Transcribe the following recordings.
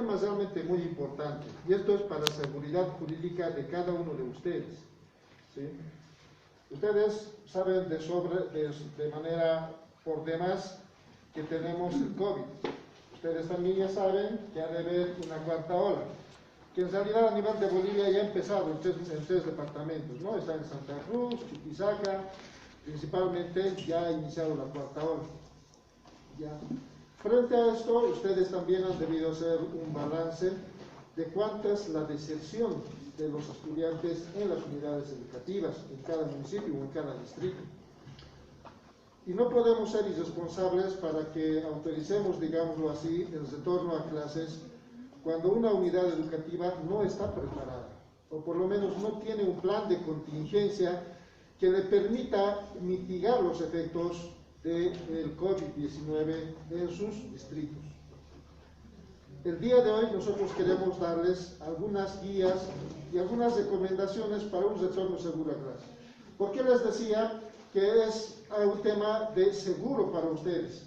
tema realmente muy importante, y esto es para seguridad jurídica de cada uno de ustedes, ¿sí? Ustedes saben de manera por demás que tenemos el COVID. Ustedes también ya saben que ha de haber una cuarta ola, que en realidad a nivel de Bolivia ya ha empezado en tres departamentos, ¿no? Está en Santa Cruz, Chuquisaca, principalmente ya ha iniciado la cuarta ola. Ya. Frente a esto, ustedes también han debido hacer un balance de cuánta es la deserción de los estudiantes en las unidades educativas, en cada municipio o en cada distrito. Y no podemos ser irresponsables para que autoricemos, digámoslo así, el retorno a clases cuando una unidad educativa no está preparada, o por lo menos no tiene un plan de contingencia que le permita mitigar los efectos del COVID-19 en sus distritos. El día de hoy nosotros queremos darles algunas guías y algunas recomendaciones para un retorno seguro a clase. ¿Por qué les decía que es un tema de seguro para ustedes?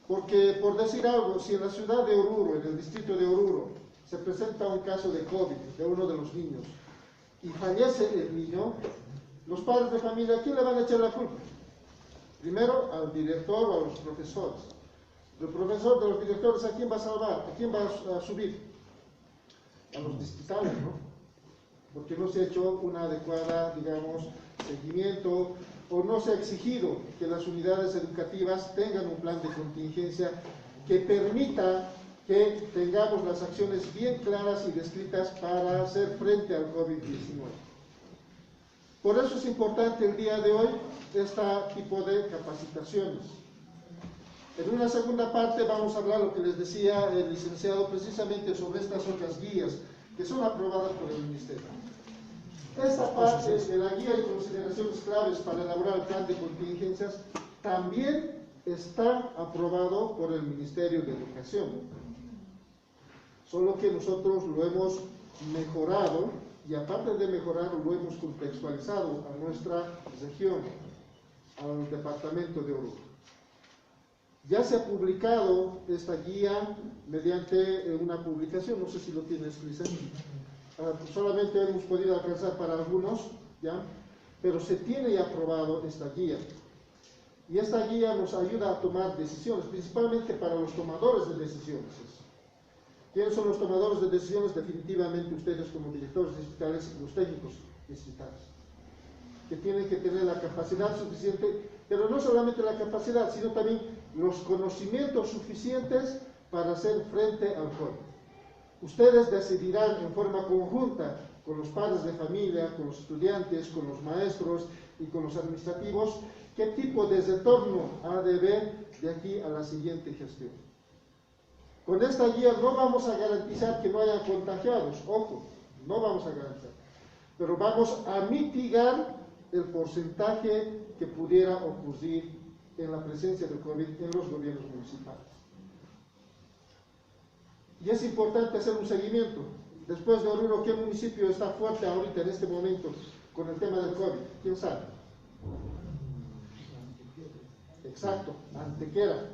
Porque, por decir algo, si en la ciudad de Oruro, en el distrito de Oruro, se presenta un caso de COVID de uno de los niños y fallece el niño, los padres de familia, ¿a quién le van a echar la culpa? Primero, al director o a los profesores. El profesor de los directores, ¿a quién va a salvar? ¿A quién va a subir? A los distritales, ¿no? Porque no se ha hecho una adecuada, digamos, seguimiento, o no se ha exigido que las unidades educativas tengan un plan de contingencia que permita que tengamos las acciones bien claras y descritas para hacer frente al COVID-19. Por eso es importante el día de hoy este tipo de capacitaciones. En una segunda parte vamos a hablar lo que les decía el licenciado precisamente sobre estas otras guías que son aprobadas por el Ministerio. Esta parte de la guía y consideraciones claves para elaborar el plan de contingencias también está aprobado por el Ministerio de Educación. Solo que nosotros lo hemos mejorado y aparte de mejorarlo lo hemos contextualizado a nuestra región, al departamento de Oruro. Ya se ha publicado esta guía mediante una publicación, no sé si lo tienes, Luisa. Solamente hemos podido alcanzar para algunos, ¿ya? Pero se tiene ya aprobado esta guía. Y esta guía nos ayuda a tomar decisiones, principalmente para los tomadores de decisiones. ¿Quiénes son los tomadores de decisiones? Definitivamente ustedes como directores distritales y los técnicos distritales, que tienen que tener la capacidad suficiente, pero no solamente la capacidad, sino también los conocimientos suficientes para hacer frente al COVID. Ustedes decidirán en forma conjunta con los padres de familia, con los estudiantes, con los maestros y con los administrativos, qué tipo de retorno ha de haber de aquí a la siguiente gestión. Con esta guía no vamos a garantizar que no haya contagiados, ojo, no vamos a garantizar, pero vamos a mitigar el porcentaje que pudiera ocurrir en la presencia del COVID en los gobiernos municipales. Y es importante hacer un seguimiento. Después de Oruro, ¿qué municipio está fuerte ahorita en este momento con el tema del COVID? ¿Quién sabe? Exacto, Antequera.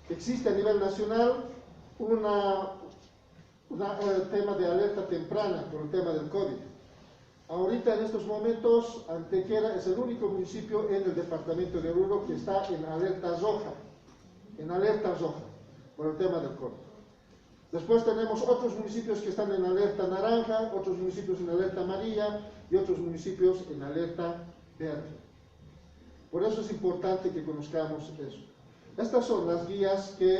Existe a nivel nacional un tema de alerta temprana por el tema del COVID. Ahorita en estos momentos Antequera es el único municipio en el departamento de Oruro que está en alerta roja, por el tema del COVID. Después tenemos otros municipios que están en alerta naranja, otros municipios en alerta amarilla y otros municipios en alerta verde. Por eso es importante que conozcamos eso. Estas son las guías que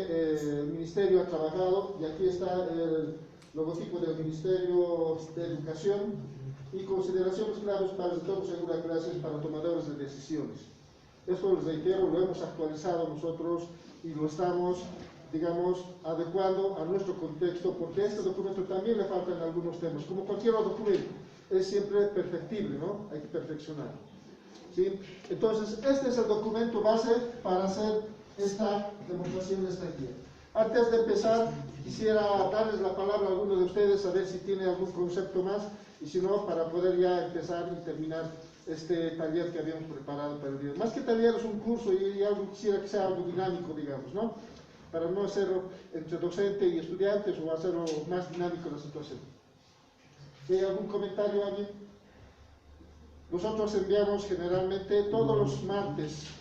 el Ministerio ha trabajado, y aquí está el logotipo del Ministerio de Educación y consideraciones claves para el retorno seguro a clases para tomadores de decisiones. Esto, les reitero, lo hemos actualizado nosotros y lo estamos, digamos, adecuando a nuestro contexto, porque a este documento también le faltan algunos temas. Como cualquier otro documento, es siempre perfectible, ¿no? Hay que perfeccionarlo, ¿sí? Entonces, este es el documento base para hacer esta demostración de esta guía. Antes de empezar, quisiera darles la palabra a alguno de ustedes, a ver si tiene algún concepto más, y si no, para poder ya empezar y terminar este taller que habíamos preparado para el día. Más que taller, es un curso y algo, quisiera que sea algo dinámico, digamos, ¿no? para no hacerlo entre docente y estudiantes o hacerlo más dinámico la situación. ¿Hay algún comentario, alguien? Nosotros enviamos generalmente todos los martes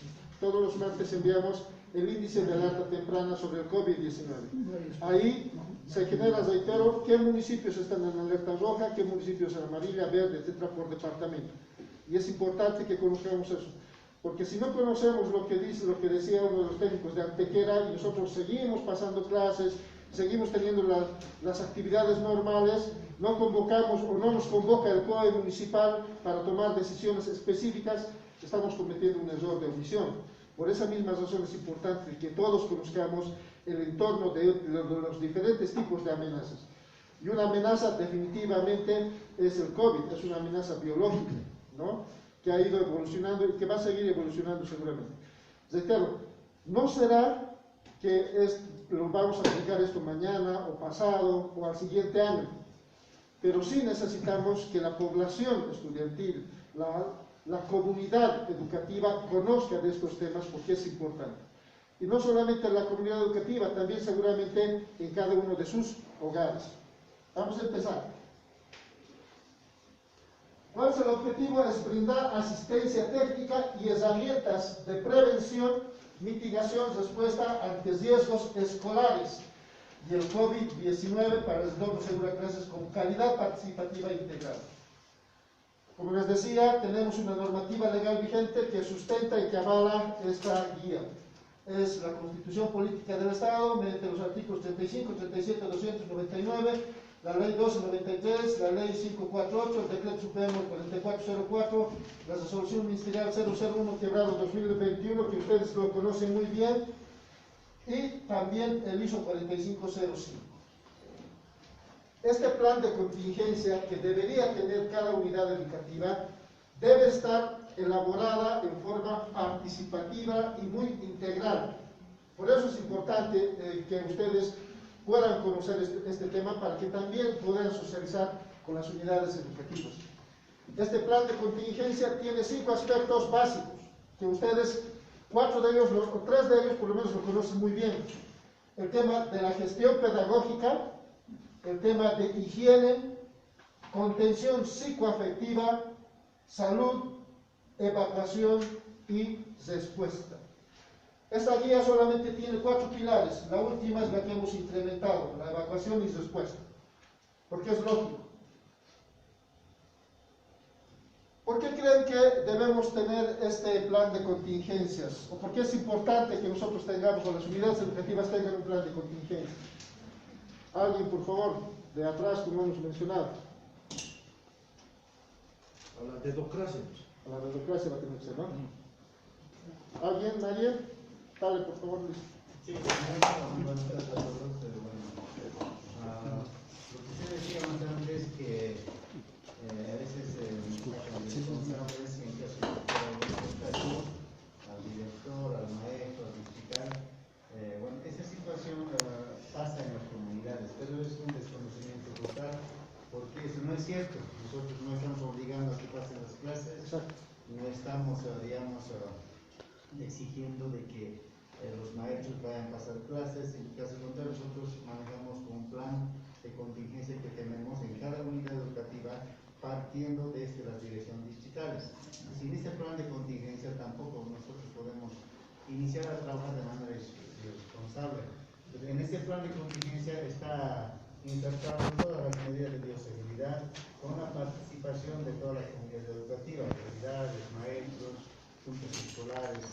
enviamos el índice de alerta temprana sobre el COVID-19. Ahí se genera, reitero, qué municipios están en alerta roja, qué municipios en amarilla, verde, etcétera, por departamento. Y es importante que conozcamos eso, porque si no conocemos lo que decía uno de los técnicos de Antequera, y nosotros seguimos pasando clases, seguimos teniendo las actividades normales, no convocamos o no nos convoca el COE municipal para tomar decisiones específicas, estamos cometiendo un error de omisión. Por esa misma razón es importante que todos conozcamos el entorno de los diferentes tipos de amenazas. Y una amenaza definitivamente es el COVID, es una amenaza biológica, ¿no?, que ha ido evolucionando y que va a seguir evolucionando seguramente. Reitero, no será que lo vamos a aplicar esto mañana o pasado o al siguiente año, pero sí necesitamos que la población estudiantil, la comunidad educativa conozca de estos temas porque es importante. Y no solamente la comunidad educativa, también seguramente en cada uno de sus hogares. Vamos a empezar. ¿Cuál es el objetivo? Es brindar asistencia técnica y herramientas de prevención, mitigación, respuesta ante riesgos escolares y el COVID-19 para el entorno seguro de clases con calidad participativa integrada. Como les decía, tenemos una normativa legal vigente que sustenta y que avala esta guía. Es la Constitución Política del Estado, mediante los artículos 35, 37, 299, la Ley 1293, la Ley 548, el Decreto Supremo 4404, la Resolución Ministerial 001/2021, que ustedes lo conocen muy bien, y también el ISO 4505. Este plan de contingencia que debería tener cada unidad educativa debe estar elaborada en forma participativa y muy integral. Por eso es importante que ustedes puedan conocer este tema para que también puedan socializar con las unidades educativas. Este plan de contingencia tiene 5 aspectos básicos que ustedes, 4 de ellos o 3 de ellos por lo menos lo conocen muy bien. El tema de la gestión pedagógica, el tema de higiene, contención psicoafectiva, salud, evacuación y respuesta. Esta guía solamente tiene 4 pilares, la última es la que hemos implementado, la evacuación y respuesta, porque es lógico. ¿Por qué creen que debemos tener este plan de contingencias? ¿O por qué es importante que nosotros tengamos, o las unidades educativas tengan un plan de contingencia? Alguien, por favor, de atrás, como hemos mencionado. A la dedocracia. A la dedocracia va a tener que ser, ¿no? ¿Alguien? ¿Nadie? Dale, por favor, Luis. Sí, buenas tardes a todos. Lo que se decía más antes es que a veces los responsables, en caso de al director, al maestro, al fiscal, bueno, esa situación pasa en las comunidades, pero es un desconocimiento total, porque eso no es cierto. Nosotros no estamos obligando a que pasen las clases, no estamos, digamos, exigiendo de que los maestros vayan a pasar clases. En caso contrario, nosotros manejamos un plan de contingencia que tenemos en cada unidad educativa, partiendo desde las direcciones distritales. Sin este plan de contingencia tampoco nosotros podemos iniciar a trabajar de manera responsable. En este plan de contingencia está insertado todas las medidas de bioseguridad con la participación de toda la comunidad educativa, autoridades, maestros, juntas escolares,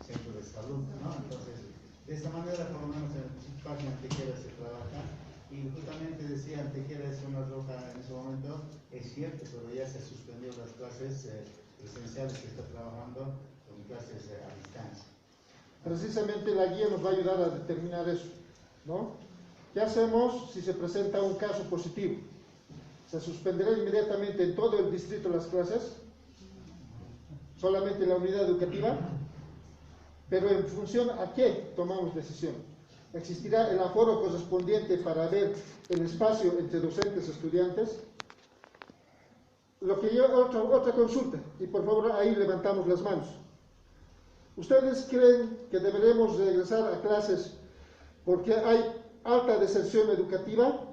centros de salud, ¿no? Entonces, de esta manera, por lo menos en el parque Antequera se trabaja, y justamente decía, Antequera es una roja en ese momento, es cierto, pero ya se suspendió las clases presenciales que está trabajando con clases a distancia. Precisamente la guía nos va a ayudar a determinar eso, ¿no? ¿Qué hacemos si se presenta un caso positivo? ¿Se suspenderá inmediatamente en todo el distrito las clases? ¿Solamente en la unidad educativa? Pero en función a qué tomamos decisión. ¿Existirá el aforo correspondiente para ver el espacio entre docentes y estudiantes? Lo que yo, otra consulta, y por favor ahí levantamos las manos. ¿Ustedes creen que deberemos regresar a clases porque hay alta deserción educativa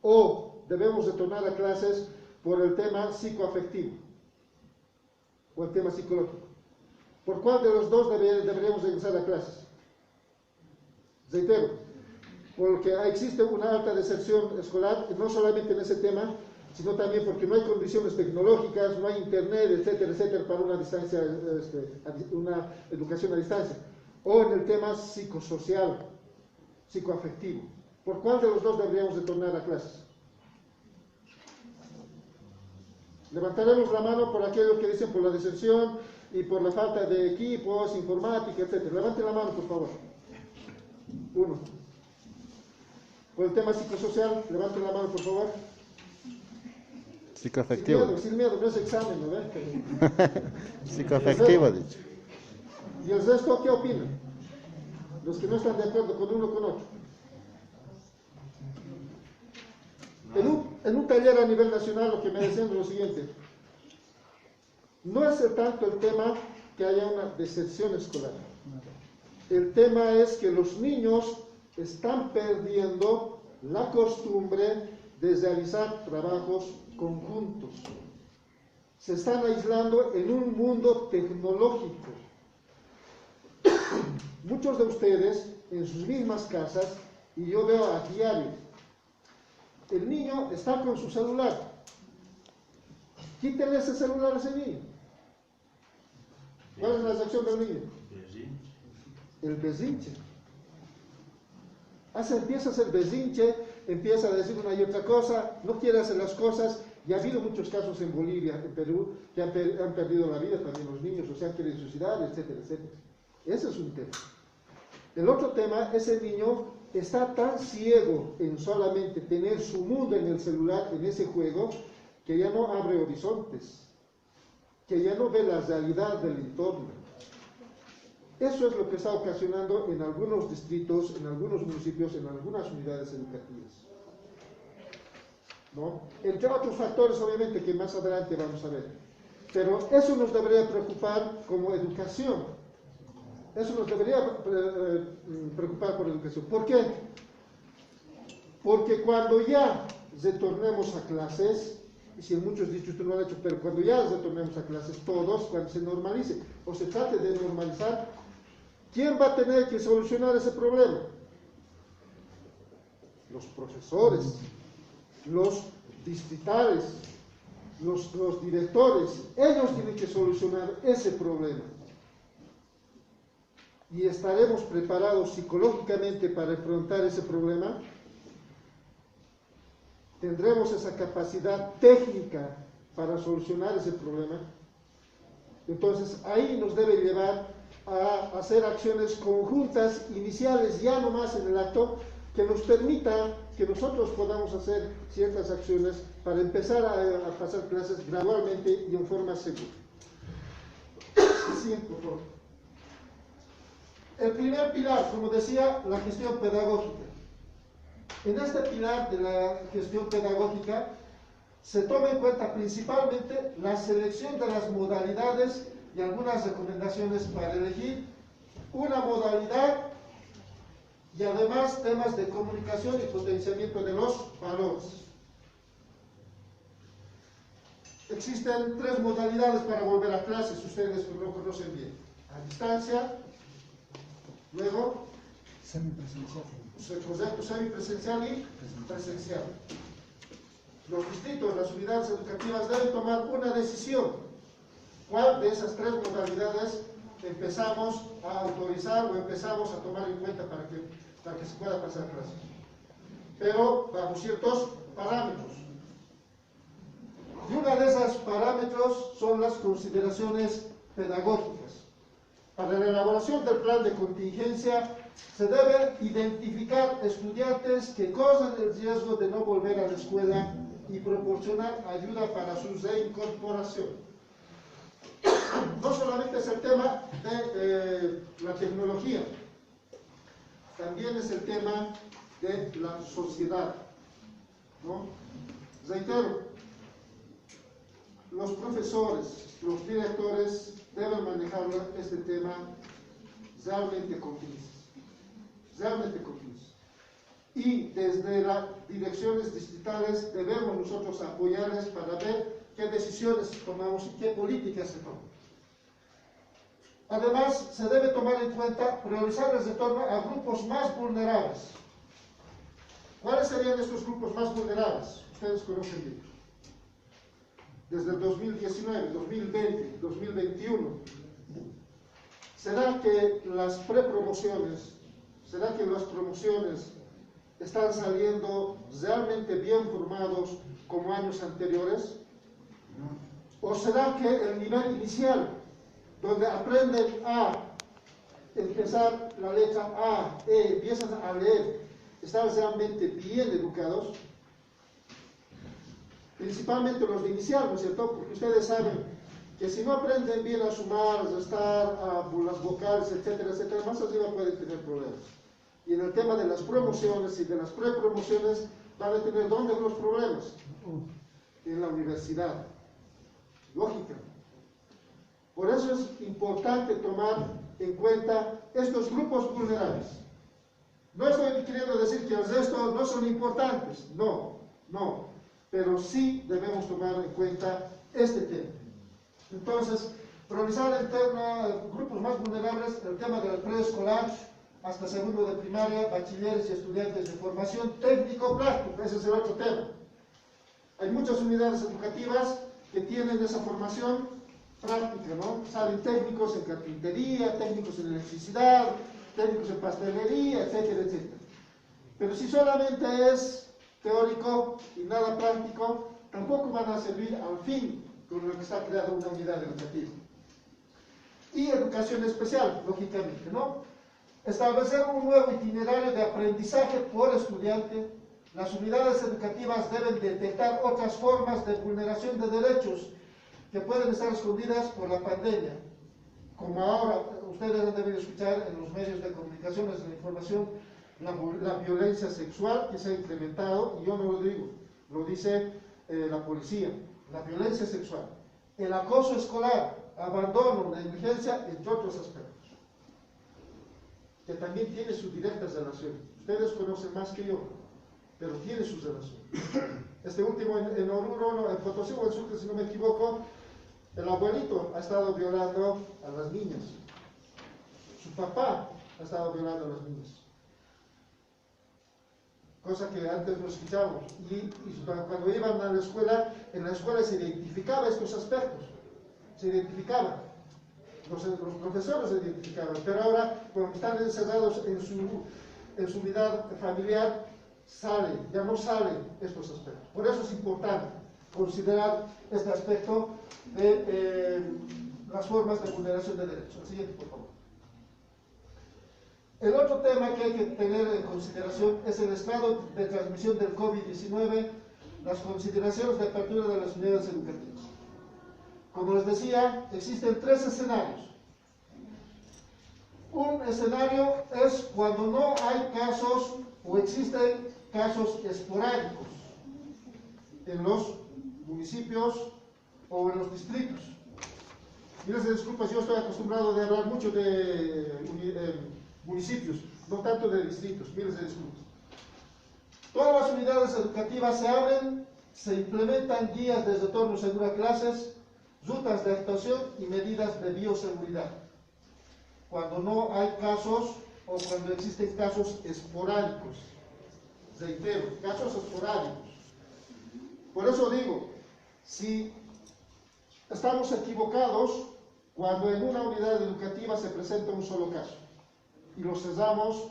o debemos retornar a clases por el tema psicoafectivo o el tema psicológico. ¿Por cuál de los dos deberíamos regresar a clases? Reitero, porque existe una alta deserción escolar, no solamente en ese tema, sino también porque no hay condiciones tecnológicas, no hay internet, etcétera, etcétera, para una educación a distancia. O en el tema psicosocial, psicoafectivo. ¿Por cuál de los dos deberíamos retornar a clases? Levantaremos la mano por aquellos que dicen por la deserción y por la falta de equipos, informática, etcétera. Levanten la mano, por favor. Uno. Por el tema psicosocial, levanten la mano, por favor. Psicoafectivo. Sin miedo, no es examen, ¿no ves? Psicoafectivo, dicho. ¿Y el resto qué opinan? Los que no están de acuerdo con uno con otro. En un taller a nivel nacional lo que me decían es lo siguiente. No es tanto el tema que haya una deserción escolar. El tema es que los niños están perdiendo la costumbre de realizar trabajos conjuntos. Se están aislando en un mundo tecnológico. Muchos de ustedes en sus mismas casas, y yo veo a diario, el niño está con su celular. Quítenle ese celular a ese niño. ¿Cuál es la reacción del niño? El berrinche. Empieza a hacer berrinche, empieza a decir una y otra cosa, no quiere hacer las cosas. Y ha habido muchos casos en Bolivia, en Perú, que han perdido la vida también los niños, o sea, quieren suicidar, etcétera, etcétera. Ese es un tema. El otro tema, ese niño está tan ciego en solamente tener su mundo en el celular, en ese juego, que ya no abre horizontes, que ya no ve la realidad del entorno. Eso es lo que está ocasionando en algunos distritos, en algunos municipios, en algunas unidades educativas, ¿no? Entre otros factores, obviamente, que más adelante vamos a ver. Pero eso nos debería preocupar como educación. Eso nos debería preocupar por educación. ¿Por qué? Porque cuando ya retornemos a clases, y si en muchos dichos usted no lo ha hecho, pero cuando ya retornemos a clases todos, cuando se normalice o se trate de normalizar, ¿quién va a tener que solucionar ese problema? Los profesores, los distritales, los directores. Ellos tienen que solucionar ese problema. Y estaremos preparados psicológicamente para enfrentar ese problema. Tendremos esa capacidad técnica para solucionar ese problema. Entonces ahí nos debe llevar a hacer acciones conjuntas, iniciales, ya no más en el acto, que nos permita que nosotros podamos hacer ciertas acciones para empezar a pasar clases gradualmente y en forma segura. Sí, por favor. El primer pilar, como decía, la gestión pedagógica. En este pilar de la gestión pedagógica se toma en cuenta principalmente la selección de las modalidades y algunas recomendaciones para elegir una modalidad y además temas de comunicación y potenciamiento de los valores. Existen 3 modalidades para volver a clases, ustedes lo conocen bien. A distancia, luego semipresencial y presencial. Los distritos, las unidades educativas deben tomar una decisión. ¿Cuál de esas 3 modalidades empezamos a autorizar o empezamos a tomar en cuenta para que se pueda pasar clases? Pero bajo ciertos parámetros. Y uno de esos parámetros son las consideraciones pedagógicas. Para la elaboración del plan de contingencia se debe identificar estudiantes que corren el riesgo de no volver a la escuela y proporcionar ayuda para su reincorporación. No solamente es el tema de la tecnología, también es el tema de la sociedad, ¿no? Reitero, los profesores, los directores deben manejar este tema realmente con crisis. Realmente con crisis. y desde las direcciones distritales debemos nosotros apoyarles para ver qué decisiones tomamos y qué políticas se toman. Además, se debe tomar en cuenta priorizar el retorno a grupos más vulnerables. ¿Cuáles serían estos grupos más vulnerables? Ustedes conocen bien. Desde el 2019, 2020, 2021, ¿será que las prepromociones, será que las promociones están saliendo realmente bien formados como años anteriores? ¿O será que el nivel inicial, donde aprenden a empezar la letra A, E, empiezan a leer, están realmente bien educados? Principalmente los de inicial, ¿no es cierto? Porque ustedes saben que si no aprenden bien a sumar, a restar, a las vocales, etcétera, etcétera, más arriba pueden tener problemas. Y en el tema de las promociones y de las prepromociones, van a tener ¿dónde los problemas? En la universidad. Lógica. Por eso es importante tomar en cuenta estos grupos vulnerables. No estoy queriendo decir que el resto no son importantes, no, no, pero sí debemos tomar en cuenta este tema. Entonces, priorizar el tema, grupos más vulnerables, el tema del preescolar, hasta segundo de primaria, bachilleres y estudiantes de formación técnico-práctica, ese es el otro tema. Hay muchas unidades educativas que tienen esa formación práctica, ¿no? Salen técnicos en carpintería, técnicos en electricidad, técnicos en pastelería, etcétera, etcétera. Pero si solamente es teórico y nada práctico, tampoco van a servir al fin con lo que está creada una unidad educativa. Y educación especial, lógicamente, ¿no? Establecer un nuevo itinerario de aprendizaje por estudiante. Las unidades educativas deben detectar otras formas de vulneración de derechos que pueden estar escondidas por la pandemia. Como ahora, ustedes han debido escuchar en los medios de comunicaciones de la información, la violencia sexual que se ha incrementado, y yo no lo digo, lo dice la policía, la violencia sexual, el acoso escolar, abandono, negligencia, entre otros aspectos, que también tiene su directa relación. Ustedes conocen más que yo, pero tiene su relación. Este último en Oruro, en Potosí o en Sucre, si no me equivoco, el abuelito ha estado violando a las niñas. Su papá ha estado violando a las niñas. Cosa que antes no escuchábamos. Y cuando iban a la escuela, en la escuela se identificaba estos aspectos. Se identificaban. Los profesores se identificaban. Pero ahora, cuando están encerrados en su unidad familiar, ya no salen estos aspectos. Por eso es importante considerar este aspecto de las formas de vulneración de derechos. El siguiente, por favor. El otro tema que hay que tener en consideración es el estado de transmisión del COVID-19, las consideraciones de apertura de las unidades educativas. Como les decía, existen tres escenarios. Un escenario es cuando no hay casos o existen casos esporádicos en los municipios o en los distritos. Miles de disculpas, yo estoy acostumbrado a hablar mucho de municipios, no tanto de distritos, miles de disculpas. Todas las unidades educativas se abren, se implementan guías de retorno seguro a clases, rutas de actuación y medidas de bioseguridad. Cuando no hay casos o cuando existen casos esporádicos. Reitero, casos esporádicos. Por eso digo, si estamos equivocados cuando en una unidad educativa se presenta un solo caso y lo cerramos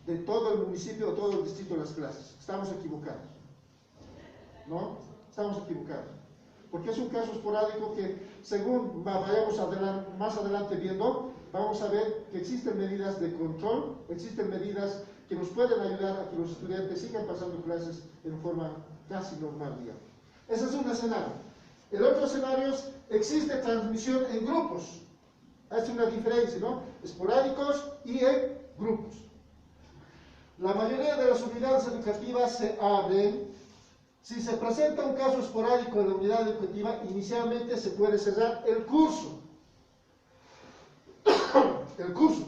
de todo el municipio o todo el distrito de las clases, estamos equivocados. ¿No? Estamos equivocados. Porque es un caso esporádico que, según vayamos más adelante viendo, vamos a ver que existen medidas de control, existen medidas que nos pueden ayudar a que los estudiantes sigan pasando clases en forma casi normal, digamos. Ese es un escenario. El otro escenario es, existe transmisión en grupos. Hace una diferencia, ¿no? Esporádicos y en grupos. La mayoría de las unidades educativas se abren. Si se presenta un caso esporádico en la unidad educativa, inicialmente se puede cerrar el curso. El curso.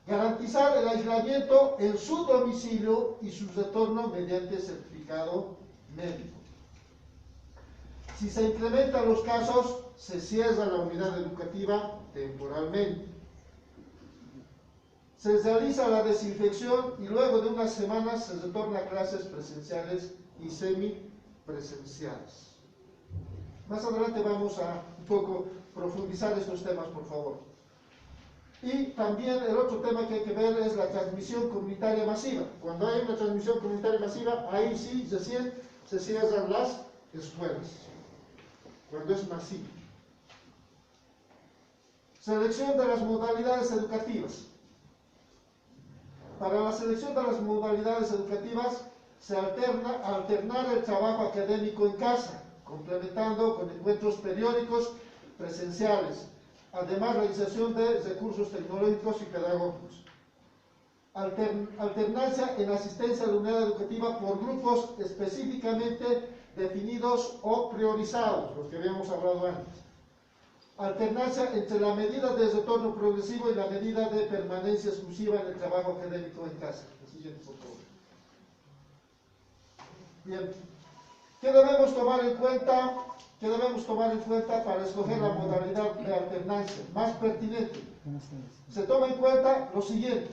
garantizar el aislamiento en su domicilio y su retorno mediante certificado médico. Si se incrementan los casos, se cierra la unidad educativa temporalmente. Se realiza la desinfección y luego de unas semanas se retorna a clases presenciales y semipresenciales. Más adelante vamos a un poco profundizar estos temas, por favor. Y también el otro tema que hay que ver es la transmisión comunitaria masiva. Cuando hay una transmisión comunitaria masiva, ahí sí recién se cierran las escuelas. Cuando es masivo. Selección de las modalidades educativas. Para la selección de las modalidades educativas se alternar el trabajo académico en casa, complementando con encuentros periódicos presenciales, además realización de recursos tecnológicos y pedagógicos. Alternancia en asistencia a la unidad educativa por grupos específicamente definidos o priorizados, los que habíamos hablado antes. Alternancia entre la medida de retorno progresivo y la medida de permanencia exclusiva en el trabajo académico en casa. La siguiente, por favor. Bien, ¿qué debemos tomar en cuenta? ¿Qué debemos tomar en cuenta para escoger la modalidad de alternancia más pertinente? Se toma en cuenta lo siguiente.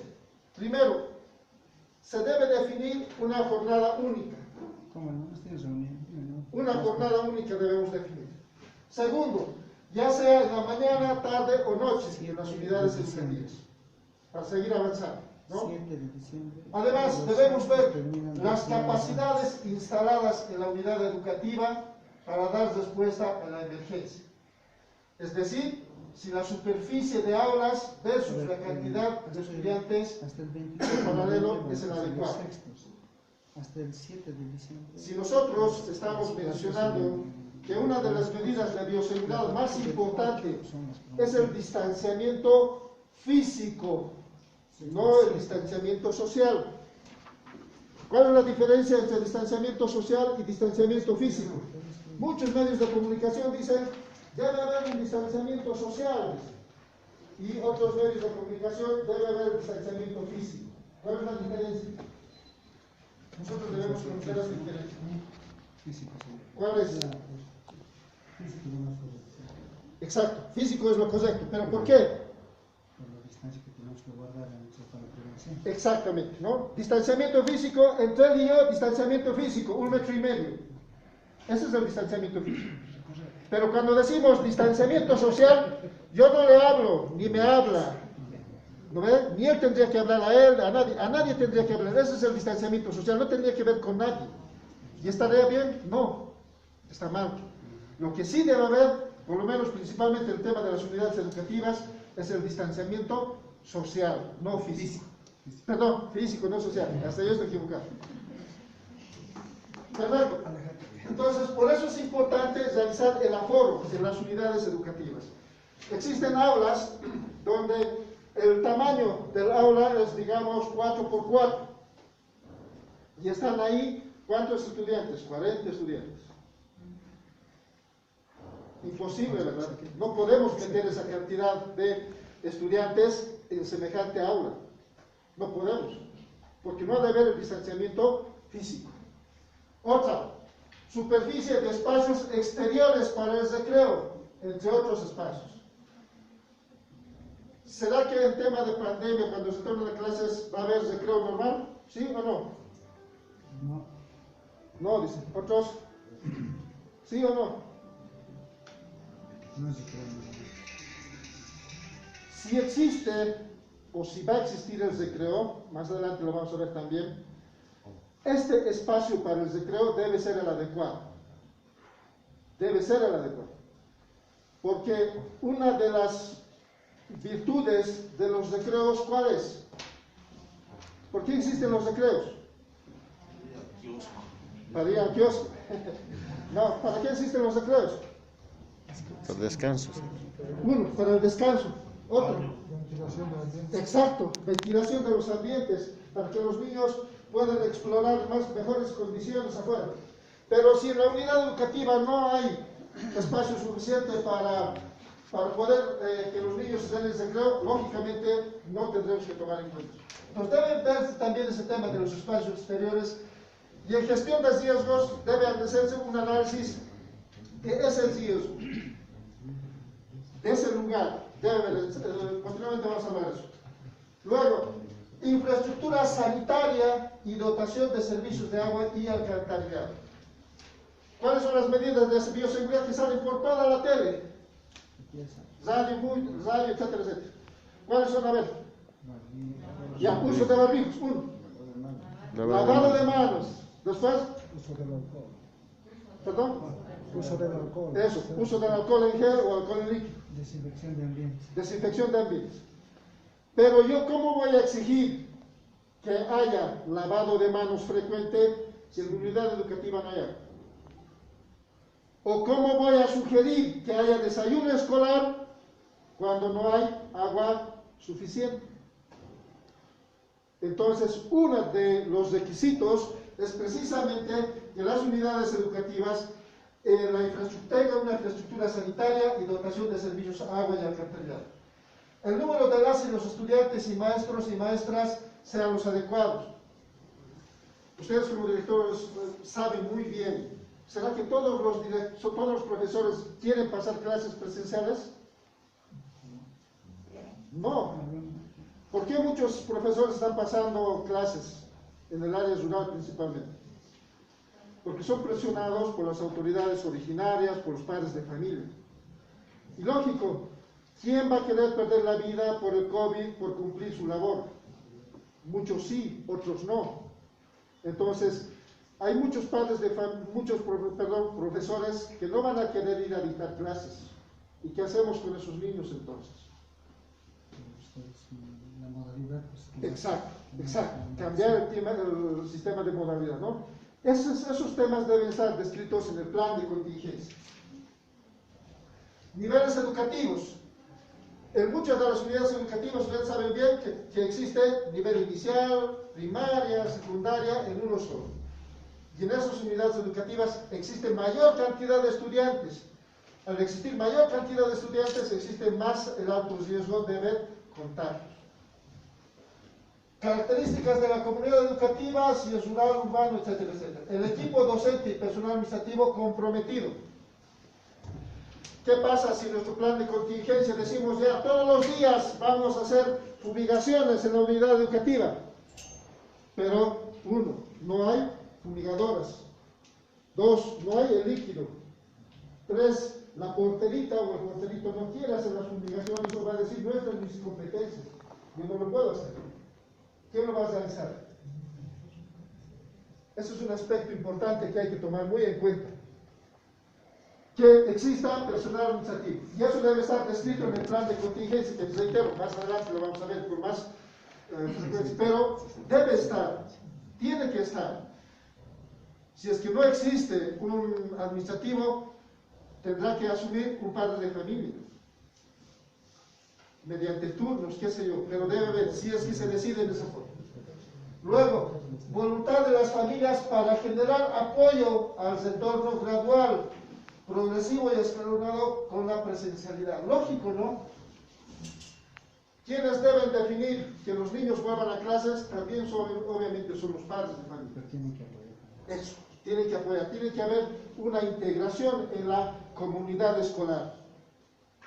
Primero, se debe definir una jornada única. Una jornada única debemos definir. Segundo, ya sea en la mañana, tarde o noche, en las unidades educativas, para seguir avanzando, ¿no? Además, debemos ver las capacidades instaladas en la unidad educativa para dar respuesta a la emergencia. Es decir, si la superficie de aulas versus la cantidad de estudiantes en paralelo es el adecuado. Hasta el 7 de diciembre. Si nosotros estamos mencionando que una de las medidas de bioseguridad más importante es el distanciamiento físico, no el distanciamiento social. ¿Cuál es la diferencia entre distanciamiento social y distanciamiento físico? Muchos medios de comunicación dicen, debe haber un distanciamiento social, y otros medios de comunicación, debe haber distanciamiento físico. ¿Cuál es la diferencia? Nosotros debemos conocer esa diferencia. ¿Cuál es? Físico es lo más correcto. Exacto, físico es lo correcto. ¿Pero por qué? Por la distancia que tenemos que guardar para la prevención. Exactamente, ¿no? Distanciamiento físico, entre él y yo, distanciamiento físico, 1,5 metros. Ese es el distanciamiento físico. Pero cuando decimos distanciamiento social, yo no le hablo, ni me habla. ¿No ve? Ni él tendría que hablar a él, a nadie tendría que hablar. Ese es el distanciamiento social, no tendría que ver con nadie. ¿Y estaría bien? No, está mal. Lo que sí debe haber, por lo menos principalmente el tema de las unidades educativas, es el distanciamiento social, no físico. Perdón, físico, no social. Hasta yo estoy equivocado. Perfecto. Entonces, por eso es importante realizar el aforo en las unidades educativas. Existen aulas donde el tamaño del aula es, digamos, 4x4. Y están ahí, ¿cuántos estudiantes? 40 estudiantes. Imposible, ¿verdad? No podemos meter esa cantidad de estudiantes en semejante aula. No podemos, porque no debe haber el distanciamiento físico. Otra, superficie de espacios exteriores para el recreo, entre otros espacios. ¿Será que en tema de pandemia, cuando se tornen las clases, va a haber recreo normal? ¿Sí o no? No. No, dicen. ¿Otros? ¿Sí o no? No es recreo. Si existe, o si va a existir el recreo, más adelante lo vamos a ver también, este espacio para el recreo debe ser el adecuado. Debe ser el adecuado. Porque una de las virtudes de los recreos, ¿cuál es? ¿Por qué existen los recreos? Para ir al kiosco. No, ¿para qué existen los recreos? Por descanso. Uno, para el descanso. Otro. Exacto, ventilación de los ambientes, para que los niños puedan explorar mejores condiciones afuera. Pero si en la unidad educativa no hay espacio suficiente para para poder que los niños estén en el recreo, lógicamente no tendremos que tomar en cuenta. Entonces deben ver también ese tema de los espacios exteriores, y en gestión de riesgos debe hacerse un análisis de ese riesgo, de ese lugar. Posteriormente vamos a hablar de eso. Luego, infraestructura sanitaria y dotación de servicios de agua y alcantarillado. ¿Cuáles son las medidas de bioseguridad que salen por toda la tele? Radio, etcétera, etcétera. ¿Cuáles son? A ver. Ya, uso de barbijos, uno. Lavado de manos. Después. Uso del alcohol. ¿Perdón? Uso del alcohol. Eso, uso del alcohol en gel o alcohol en líquido. Desinfección de ambientes. Desinfección de ambientes. Pero yo, ¿cómo voy a exigir que haya lavado de manos frecuente si en la unidad educativa no hay agua? ¿O cómo voy a sugerir que haya desayuno escolar cuando no hay agua suficiente? Entonces, uno de los requisitos es precisamente que las unidades educativas tengan una infraestructura sanitaria y dotación de servicios agua y alcantarillado. El número de las y los estudiantes y maestros y maestras sean los adecuados. Ustedes como directores saben muy bien. ¿Será que todos los profesores quieren pasar clases presenciales? No. ¿Por qué muchos profesores están pasando clases en el área rural principalmente? Porque son presionados por las autoridades originarias, por los padres de familia. Y lógico, ¿quién va a querer perder la vida por el COVID, por cumplir su labor? Muchos sí, otros no. Entonces, hay muchos profesores que no van a querer ir a dictar clases. ¿Y qué hacemos con esos niños entonces? La modalidad, pues, Exacto. Cambiar el sistema de modalidad, ¿no? Esos temas deben estar descritos en el plan de contingencia. Niveles educativos. En muchas de las unidades educativas ustedes saben bien que existe nivel inicial, primaria, secundaria, en uno solo. Y en esas unidades educativas existe mayor cantidad de estudiantes. Al existir mayor cantidad de estudiantes, existe más el alto riesgo de ver contagios. Características de la comunidad educativa, si es rural, urbano, etcétera, etcétera. El equipo docente y personal administrativo comprometido. ¿Qué pasa si en nuestro plan de contingencia decimos ya todos los días vamos a hacer fumigaciones en la unidad educativa? Pero, uno, no hay fumigadoras. Dos, no hay el líquido. Tres, la porterita o el porterito no quiere hacer las fumigaciones o va a decir, no es de mis competencias, yo no lo puedo hacer. ¿Quién lo va a realizar? Eso es un aspecto importante que hay que tomar muy en cuenta. Que exista personal administrativo. Y eso debe estar descrito en el plan de contingencia, que reitero, más adelante lo vamos a ver con más frecuencia, pero debe estar, tiene que estar. Si es que no existe un administrativo, tendrá que asumir un padre de familia, mediante turnos, qué sé yo, pero debe haber, si es que se decide en esa forma. Luego, voluntad de las familias para generar apoyo al retorno gradual, progresivo y escalonado con la presencialidad. Lógico, ¿no? ¿Quiénes deben definir que los niños vuelvan a clases? También obviamente son los padres de familia. Pero tienen que apoyar. Eso, tienen que apoyar, tiene que haber una integración en la comunidad escolar.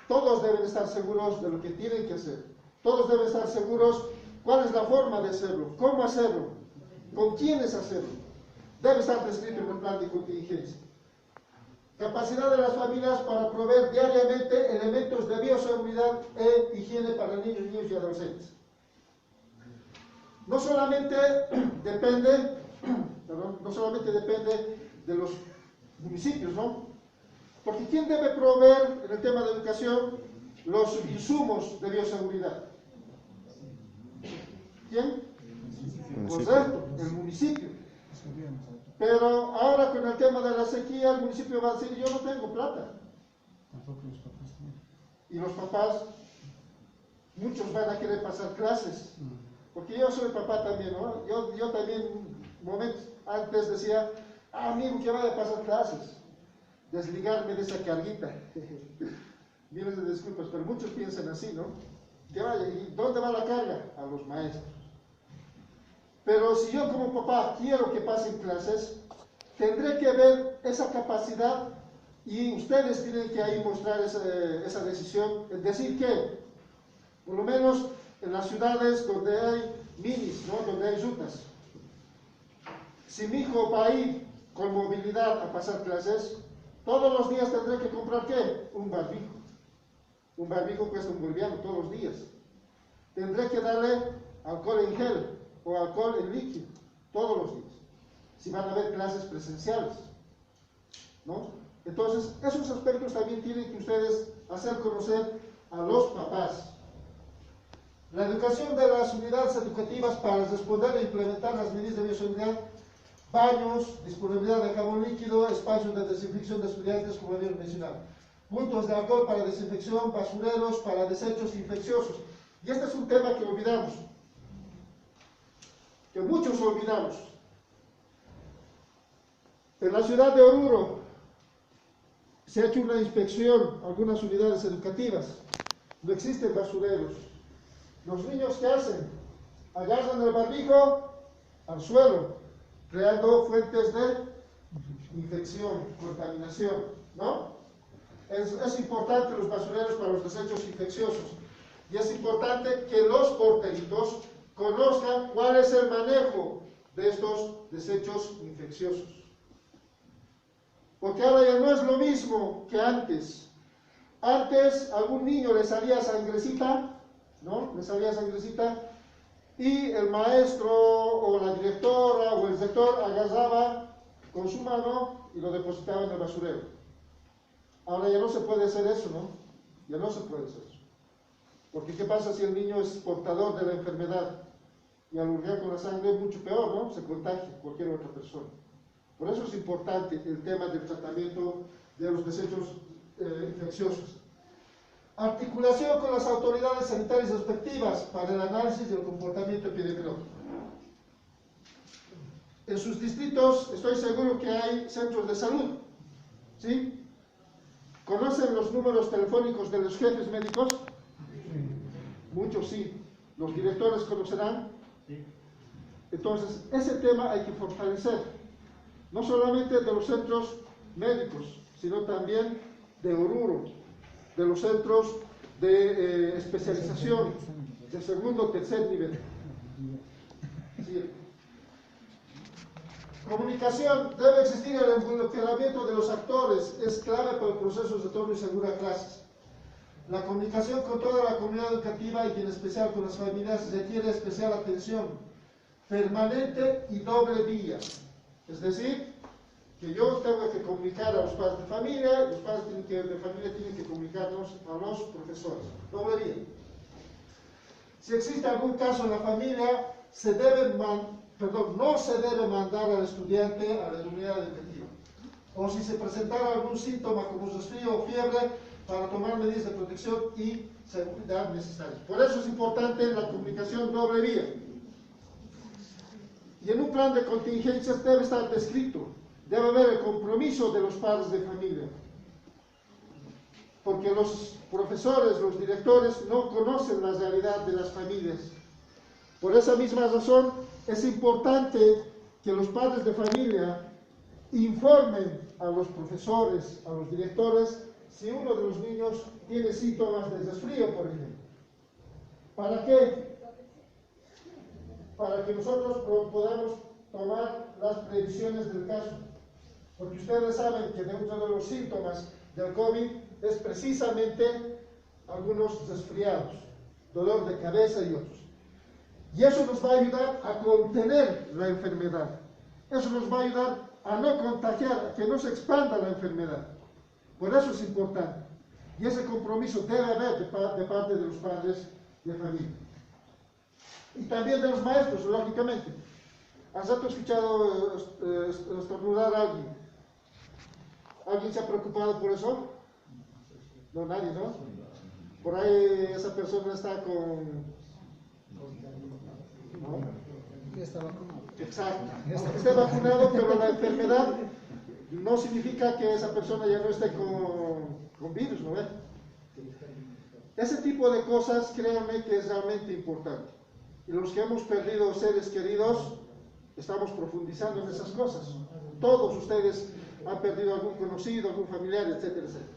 Todos deben estar seguros de lo que tienen que hacer. Todos deben estar seguros cuál es la forma de hacerlo, cómo hacerlo, con quiénes hacerlo. Debe estar descrito en el plan de contingencia. Capacidad de las familias para proveer diariamente elementos de bioseguridad e higiene para niños, niños y adolescentes. No solamente depende de los municipios, ¿no? Porque ¿quién debe proveer en el tema de educación los insumos de bioseguridad? ¿Quién? Correcto, el municipio. Pero ahora con el tema de la sequía, el municipio va a decir, yo no tengo plata. Tampoco los papás tienen. Y los papás, muchos van a querer pasar clases. Porque yo soy papá también, ¿no? Yo también, momentos antes decía, amigo, que vaya a pasar clases. Desligarme de esa carguita. miles de disculpas, pero muchos piensan así, ¿no? Que vaya, ¿y dónde va la carga? A los maestros. Pero si yo como papá quiero que pasen clases, tendré que ver esa capacidad y ustedes tienen que ahí mostrar esa decisión, es decir que, por lo menos en las ciudades donde hay minis, ¿no? Donde hay rutas, si mi hijo va a ir con movilidad a pasar clases, todos los días tendré que comprar ¿qué? Un barbijo. Un barbijo cuesta un boliviano todos los días. Tendré que darle alcohol en gel o alcohol en líquido todos los días, si van a haber clases presenciales, ¿no? Entonces, esos aspectos también tienen que ustedes hacer conocer a los papás. La educación de las unidades educativas para responder e implementar las medidas de bioseguridad, baños, disponibilidad de jabón líquido, espacios de desinfección de estudiantes, como habían mencionado, puntos de alcohol para desinfección, basureros para desechos infecciosos. Y este es un tema que olvidamos, que muchos olvidamos. En la ciudad de Oruro se ha hecho una inspección a algunas unidades educativas, no existen basureros. Los niños, ¿qué hacen? Agarran el barbijo al suelo, creando fuentes de infección, contaminación, ¿no? Es importante los basureros para los desechos infecciosos y es importante que los porteritos conozcan cuál es el manejo de estos desechos infecciosos. Porque ahora ya no es lo mismo que antes. Antes algún niño le salía sangrecita, ¿no? Le salía sangrecita y el maestro o la directora o el rector agarraba con su mano y lo depositaba en el basurero. Ahora ya no se puede hacer eso, ¿no? Ya no se puede hacer eso. Porque ¿qué pasa si el niño es portador de la enfermedad? Y al hurgar con la sangre es mucho peor, ¿no? Se contagia cualquier otra persona. Por eso es importante el tema del tratamiento de los desechos infecciosos. Articulación con las autoridades sanitarias respectivas para el análisis del comportamiento epidemiológico. En sus distritos estoy seguro que hay centros de salud, ¿sí? ¿Conocen los números telefónicos de los jefes médicos? Muchos sí. ¿Los directores conocerán? Entonces, ese tema hay que fortalecer. No solamente de los centros médicos, sino también de Oruro, de los centros de especialización, de segundo o tercer nivel. Sí. Comunicación. Debe existir el involucramiento de los actores. Es clave para el proceso de retorno y seguro a clases. La comunicación con toda la comunidad educativa y en especial con las familias requiere especial atención, permanente y doble vía. Es decir, que yo tengo que comunicar a los padres de familia, y los padres de familia tienen que comunicarnos a los profesores. Doble vía. Si existe algún caso en la familia, no se debe mandar al estudiante a la unidad educativa. O si se presentara algún síntoma como resfrío o fiebre, para tomar medidas de protección y seguridad necesarias. Por eso es importante la comunicación doble vía. Y en un plan de contingencias debe estar descrito, debe haber el compromiso de los padres de familia. Porque los profesores, los directores no conocen la realidad de las familias. Por esa misma razón es importante que los padres de familia informen a los profesores, a los directores, si uno de los niños tiene síntomas de resfrío, por ejemplo. ¿Para qué? Para que nosotros podamos tomar las previsiones del caso. Porque ustedes saben que dentro de los síntomas del COVID es precisamente algunos resfriados, dolor de cabeza y otros. Y eso nos va a ayudar a contener la enfermedad. Eso nos va a ayudar a no contagiar, a que no se expanda la enfermedad. Por eso es importante. Y ese compromiso debe haber de parte de los padres de familia. Y también de los maestros, lógicamente. ¿Has escuchado estornudar a alguien? ¿Alguien se ha preocupado por eso? No, nadie, ¿no? Por ahí esa persona está con... ¿no? Ya está vacunado. Exacto. Esté vacunado, pero la enfermedad no significa que esa persona ya no esté con virus, ¿no? Ese tipo de cosas, créanme que es realmente importante. Y los que hemos perdido seres queridos, estamos profundizando en esas cosas. Todos ustedes han perdido algún conocido, algún familiar, etcétera, etcétera.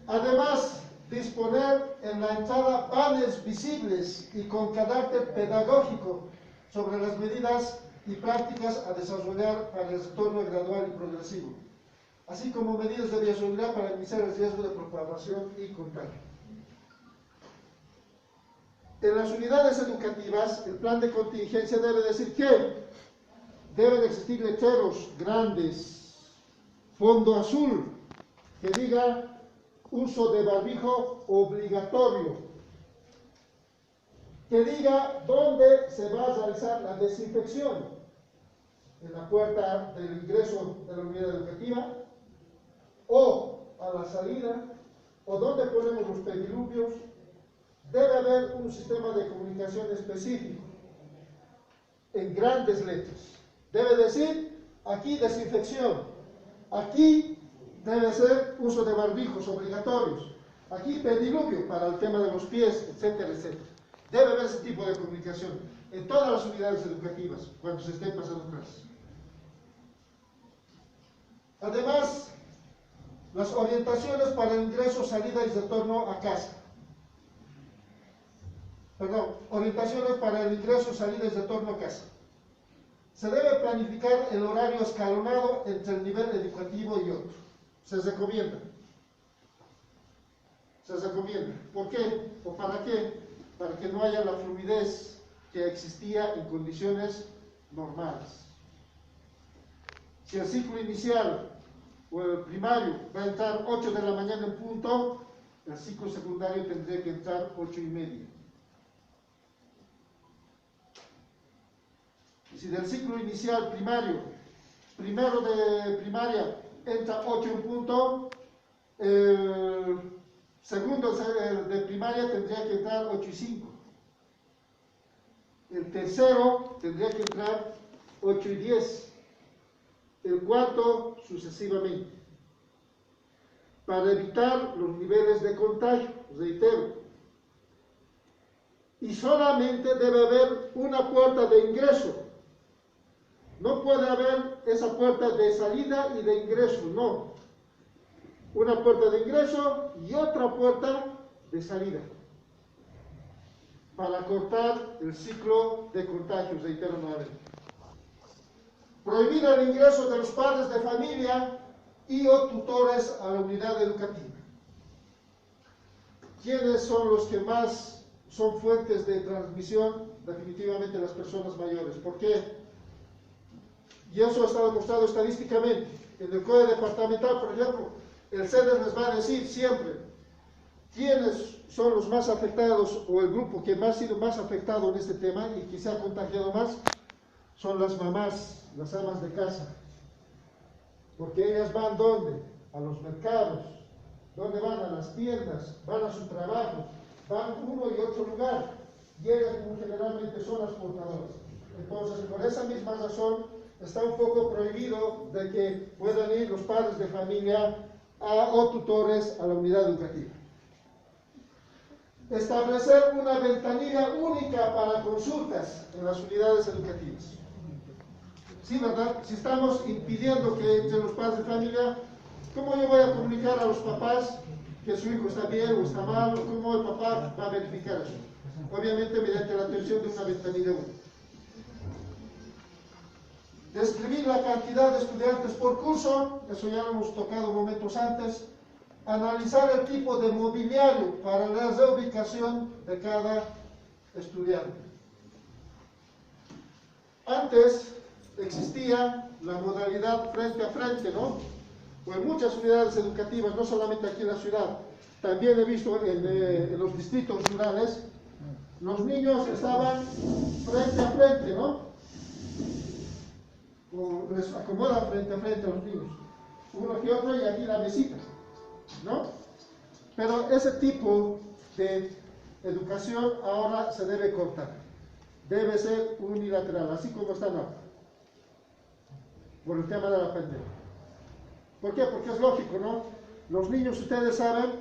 Además, disponer en la entrada banners visibles y con carácter pedagógico sobre las medidas y prácticas a desarrollar para el retorno gradual y progresivo, así como medidas de bioseguridad para minimizar el riesgo de propagación y contagio. En las unidades educativas, el plan de contingencia debe decir que deben existir letreros grandes, fondo azul, que diga uso de barbijo obligatorio, que diga dónde se va a realizar la desinfección, en la puerta del ingreso de la unidad educativa, o a la salida, o dónde ponemos los pediluvios. Debe haber un sistema de comunicación específico, en grandes letras. Debe decir, aquí desinfección, aquí debe ser uso de barbijos obligatorios, aquí pediluvio para el tema de los pies, etcétera, etcétera. Debe haber ese tipo de comunicación en todas las unidades educativas cuando se estén pasando clases. Además, las orientaciones para el ingreso, salida y retorno a casa. Orientaciones para el ingreso, salida y retorno a casa. Se debe planificar el horario escalonado entre el nivel educativo y otro. Se recomienda. Se recomienda. ¿Por qué? ¿O para qué? Para que no haya la fluidez que existía en condiciones normales. Si el ciclo inicial o el primario va a entrar 8 de la mañana en punto, el ciclo secundario tendría que entrar 8:30. Y si del ciclo inicial primario, primero de primaria, entra 8 en punto, el segundo de primaria tendría que entrar 8:05. El tercero tendría que entrar 8:10. El cuarto sucesivamente, para evitar los niveles de contagio, reitero. Y solamente debe haber una puerta de ingreso. No puede haber esa puerta de salida y de ingreso, no. Una puerta de ingreso y otra puerta de salida, para cortar el ciclo de contagios, reitero nuevamente. Prohibir el ingreso de los padres de familia y o tutores a la unidad educativa. ¿Quiénes son los que más son fuentes de transmisión? Definitivamente las personas mayores. ¿Por qué? Y eso está demostrado estadísticamente. En el código departamental, por ejemplo, el CEDES les va a decir siempre quiénes son los más afectados, o el grupo que más ha sido más afectado en este tema y que se ha contagiado más, son las mamás, las amas de casa. Porque ellas van ¿dónde? A los mercados. ¿Dónde van? A las tiendas, van a su trabajo, van uno y otro lugar. Y ellas generalmente son las portadoras. Entonces, por esa misma razón, está un poco prohibido de que puedan ir los padres de familia o tutores a la unidad educativa. Establecer una ventanilla única para consultas en las unidades educativas. Sí, ¿verdad? Si estamos impidiendo que entre los padres de familia, ¿cómo yo voy a comunicar a los papás que su hijo está bien o está mal? ¿Cómo el papá va a verificar eso? Obviamente mediante la atención de una ventanilla única. Describir la cantidad de estudiantes por curso, eso ya lo hemos tocado momentos antes. Analizar el tipo de mobiliario para la reubicación de cada estudiante. Antes existía la modalidad frente a frente, ¿no? O en muchas unidades educativas, no solamente aquí en la ciudad, también he visto en los distritos rurales, los niños estaban frente a frente, ¿no? O les acomodan frente a frente a los niños, uno que otro, y aquí la mesita, ¿no? Pero ese tipo de educación ahora se debe cortar, debe ser unilateral, así como está ahora, por el tema de la pandemia. ¿Por qué? Porque es lógico, ¿no? Los niños, ustedes saben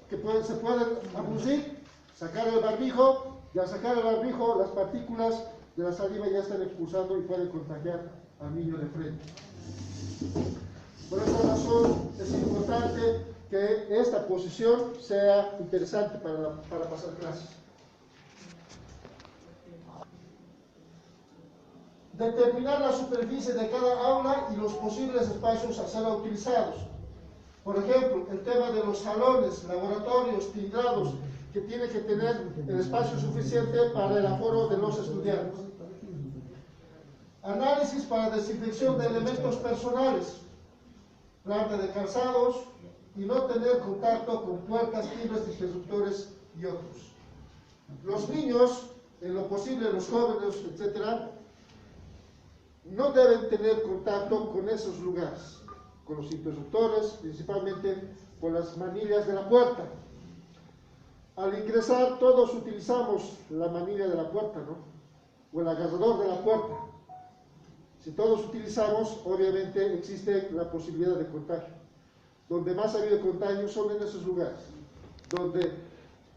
que se pueden abusir, sacar el barbijo, y al sacar el barbijo las partículas de la saliva ya están expulsando y pueden contagiar al niño de frente. Por esa razón es importante que esta posición sea interesante para pasar clases. Determinar la superficie de cada aula y los posibles espacios a ser utilizados. Por ejemplo, el tema de los salones, laboratorios, tingrados, que tiene que tener el espacio suficiente para el aforo de los estudiantes. Análisis para desinfección de elementos personales, planta de calzados y no tener contacto con puertas, timbres, interruptores y otros. Los niños, en lo posible los jóvenes, etc., no deben tener contacto con esos lugares, con los interruptores, principalmente con las manillas de la puerta. Al ingresar todos utilizamos la manilla de la puerta, ¿no? O el agarrador de la puerta. Si todos utilizamos, obviamente existe la posibilidad de contagio. Donde más ha habido contagio son en esos lugares, donde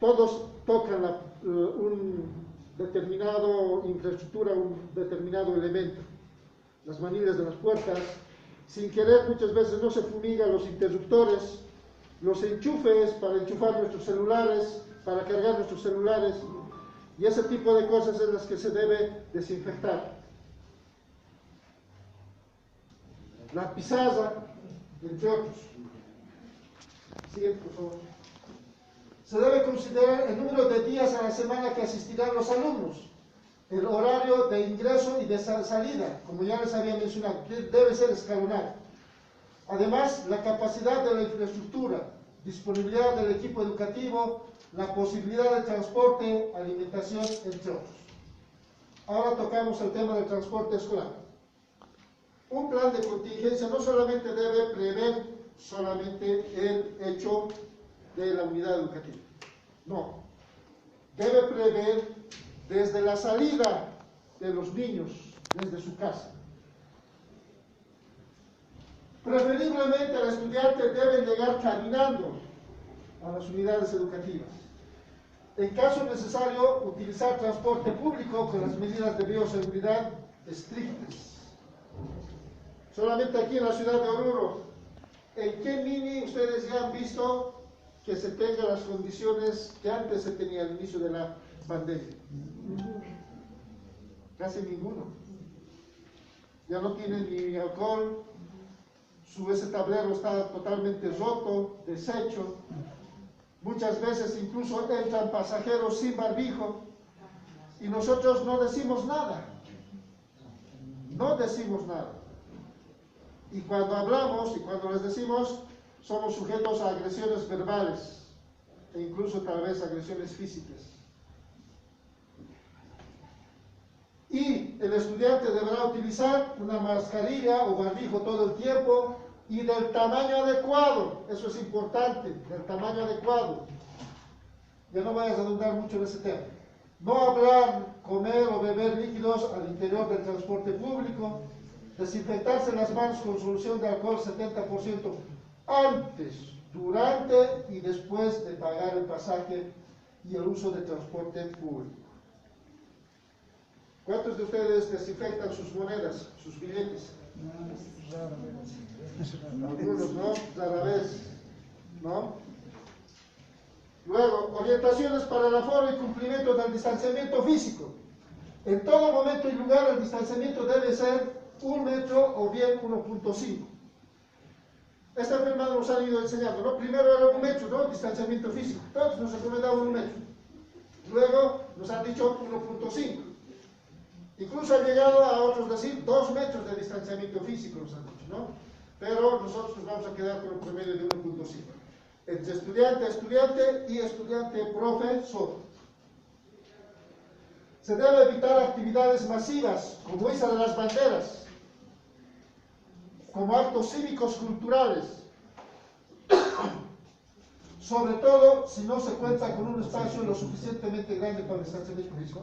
todos tocan un determinado infraestructura, un determinado elemento. Las manillas de las puertas, sin querer muchas veces no se fumigan los interruptores, los enchufes para enchufar nuestros celulares, para cargar nuestros celulares, y ese tipo de cosas es las que se debe desinfectar. La pizarra, entre otros. Siguiente, por favor. Se debe considerar el número de días a la semana que asistirán los alumnos, el horario de ingreso y de salida, como ya les había mencionado, que debe ser escalonado. Además, la capacidad de la infraestructura, disponibilidad del equipo educativo, la posibilidad de transporte, alimentación, entre otros. Ahora tocamos el tema del transporte escolar. Un plan de contingencia no solamente debe prever solamente el hecho de la unidad educativa, no, debe prever desde la salida de los niños, desde su casa. Preferiblemente el estudiante debe llegar caminando a las unidades educativas. En caso necesario, utilizar transporte público con las medidas de bioseguridad estrictas. Solamente aquí en la ciudad de Oruro, ¿en qué mini ustedes ya han visto que se tengan las condiciones que antes se tenía al inicio de la pandemia? Casi ninguno. Ya no tienen ni alcohol, ese tablero está totalmente roto, deshecho. Muchas veces incluso entran pasajeros sin barbijo y nosotros no decimos nada. No decimos nada. Y cuando hablamos y cuando les decimos, somos sujetos a agresiones verbales e incluso tal vez agresiones físicas. Y el estudiante deberá utilizar una mascarilla o barbijo todo el tiempo y del tamaño adecuado. Eso es importante, del tamaño adecuado. Ya no vayas a redundar mucho en ese tema. No hablar, comer o beber líquidos al interior del transporte público. Desinfectarse las manos con solución de alcohol 70% antes, durante y después de pagar el pasaje y el uso de transporte público. ¿Cuántos de ustedes desinfectan sus monedas, sus billetes? Algunos, ¿no? Rara vez, ¿no? Luego, orientaciones para el aforo y cumplimiento del distanciamiento físico. En todo momento y lugar el distanciamiento debe ser 1 metro o bien 1.5. Esta enfermedad nos han ido enseñando, ¿no? Primero era 1 metro, ¿no? Distanciamiento físico. Todos nos recomendaban 1 metro. Luego nos han dicho 1.5. Incluso han llegado a otros decir 2 metros de distanciamiento físico, nos han dicho, ¿no? Pero nosotros nos vamos a quedar con un promedio de 1.5. Entre estudiante a estudiante y estudiante profesor. Se debe evitar actividades masivas, como esa de las banderas, como actos cívicos culturales, sobre todo si no se cuenta con un espacio lo suficientemente grande para el distanciamiento físico.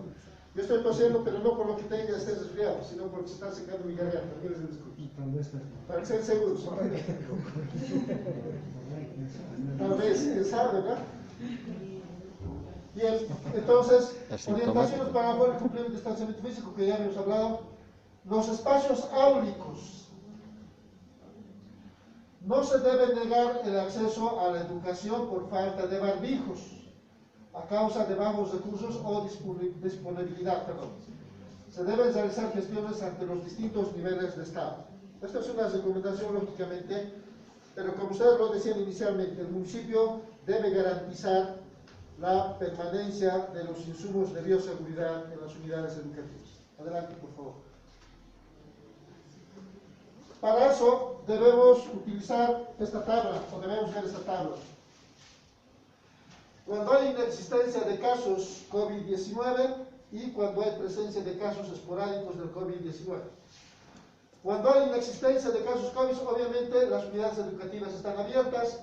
Yo estoy tosiendo, pero no por lo que tenga esté resfriado, sino porque se está secando mi garganta. ¿Qué les disculpo? Tal vez Para que sean seguros. Tal vez, quién sabe, ¿verdad? Bien, entonces, orientaciones para el buen cumplimiento del distanciamiento físico, que ya hemos hablado. Los espacios áulicos. No se debe negar el acceso a la educación por falta de barbijos, a causa de bajos recursos o disponibilidad. Se deben realizar gestiones ante los distintos niveles de Estado. Esta es una recomendación, lógicamente, pero como ustedes lo decían inicialmente, el municipio debe garantizar la permanencia de los insumos de bioseguridad en las unidades educativas. Adelante, por favor. Para eso debemos utilizar esta tabla, o debemos ver esta tabla. Cuando hay inexistencia de casos COVID-19 y cuando hay presencia de casos esporádicos del COVID-19. Cuando hay inexistencia de casos COVID, obviamente las unidades educativas están abiertas,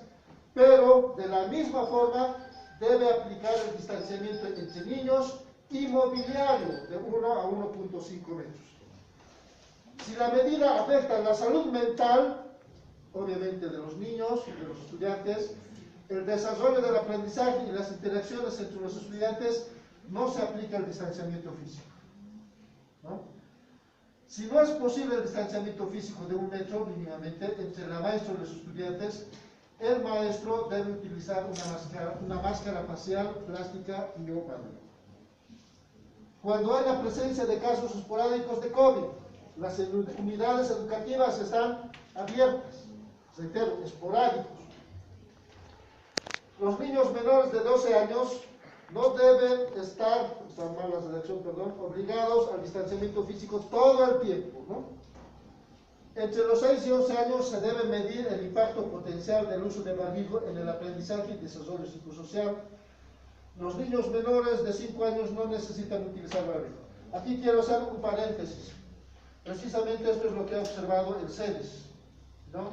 pero de la misma forma debe aplicar el distanciamiento entre niños y mobiliario de 1 a 1.5 metros. Si la medida afecta la salud mental, obviamente de los niños, de los estudiantes, el desarrollo del aprendizaje y las interacciones entre los estudiantes, no se aplica el distanciamiento físico, ¿no? Si no es posible el distanciamiento físico de 1 metro mínimamente entre la maestra y los estudiantes, el maestro debe utilizar una máscara facial, plástica y o barbijo. Cuando haya presencia de casos esporádicos de COVID, las unidades educativas están abiertas, reitero, esporádicos. Los niños menores de 12 años no deben estar, está mal la redacción, perdón, obligados al distanciamiento físico todo el tiempo, ¿no? Entre los 6 y 11 años se debe medir el impacto potencial del uso de barbijo en el aprendizaje y desarrollo psicosocial. Los niños menores de 5 años no necesitan utilizar barbijo. Aquí quiero hacer un paréntesis. Precisamente esto es lo que ha observado el CEDES, ¿no?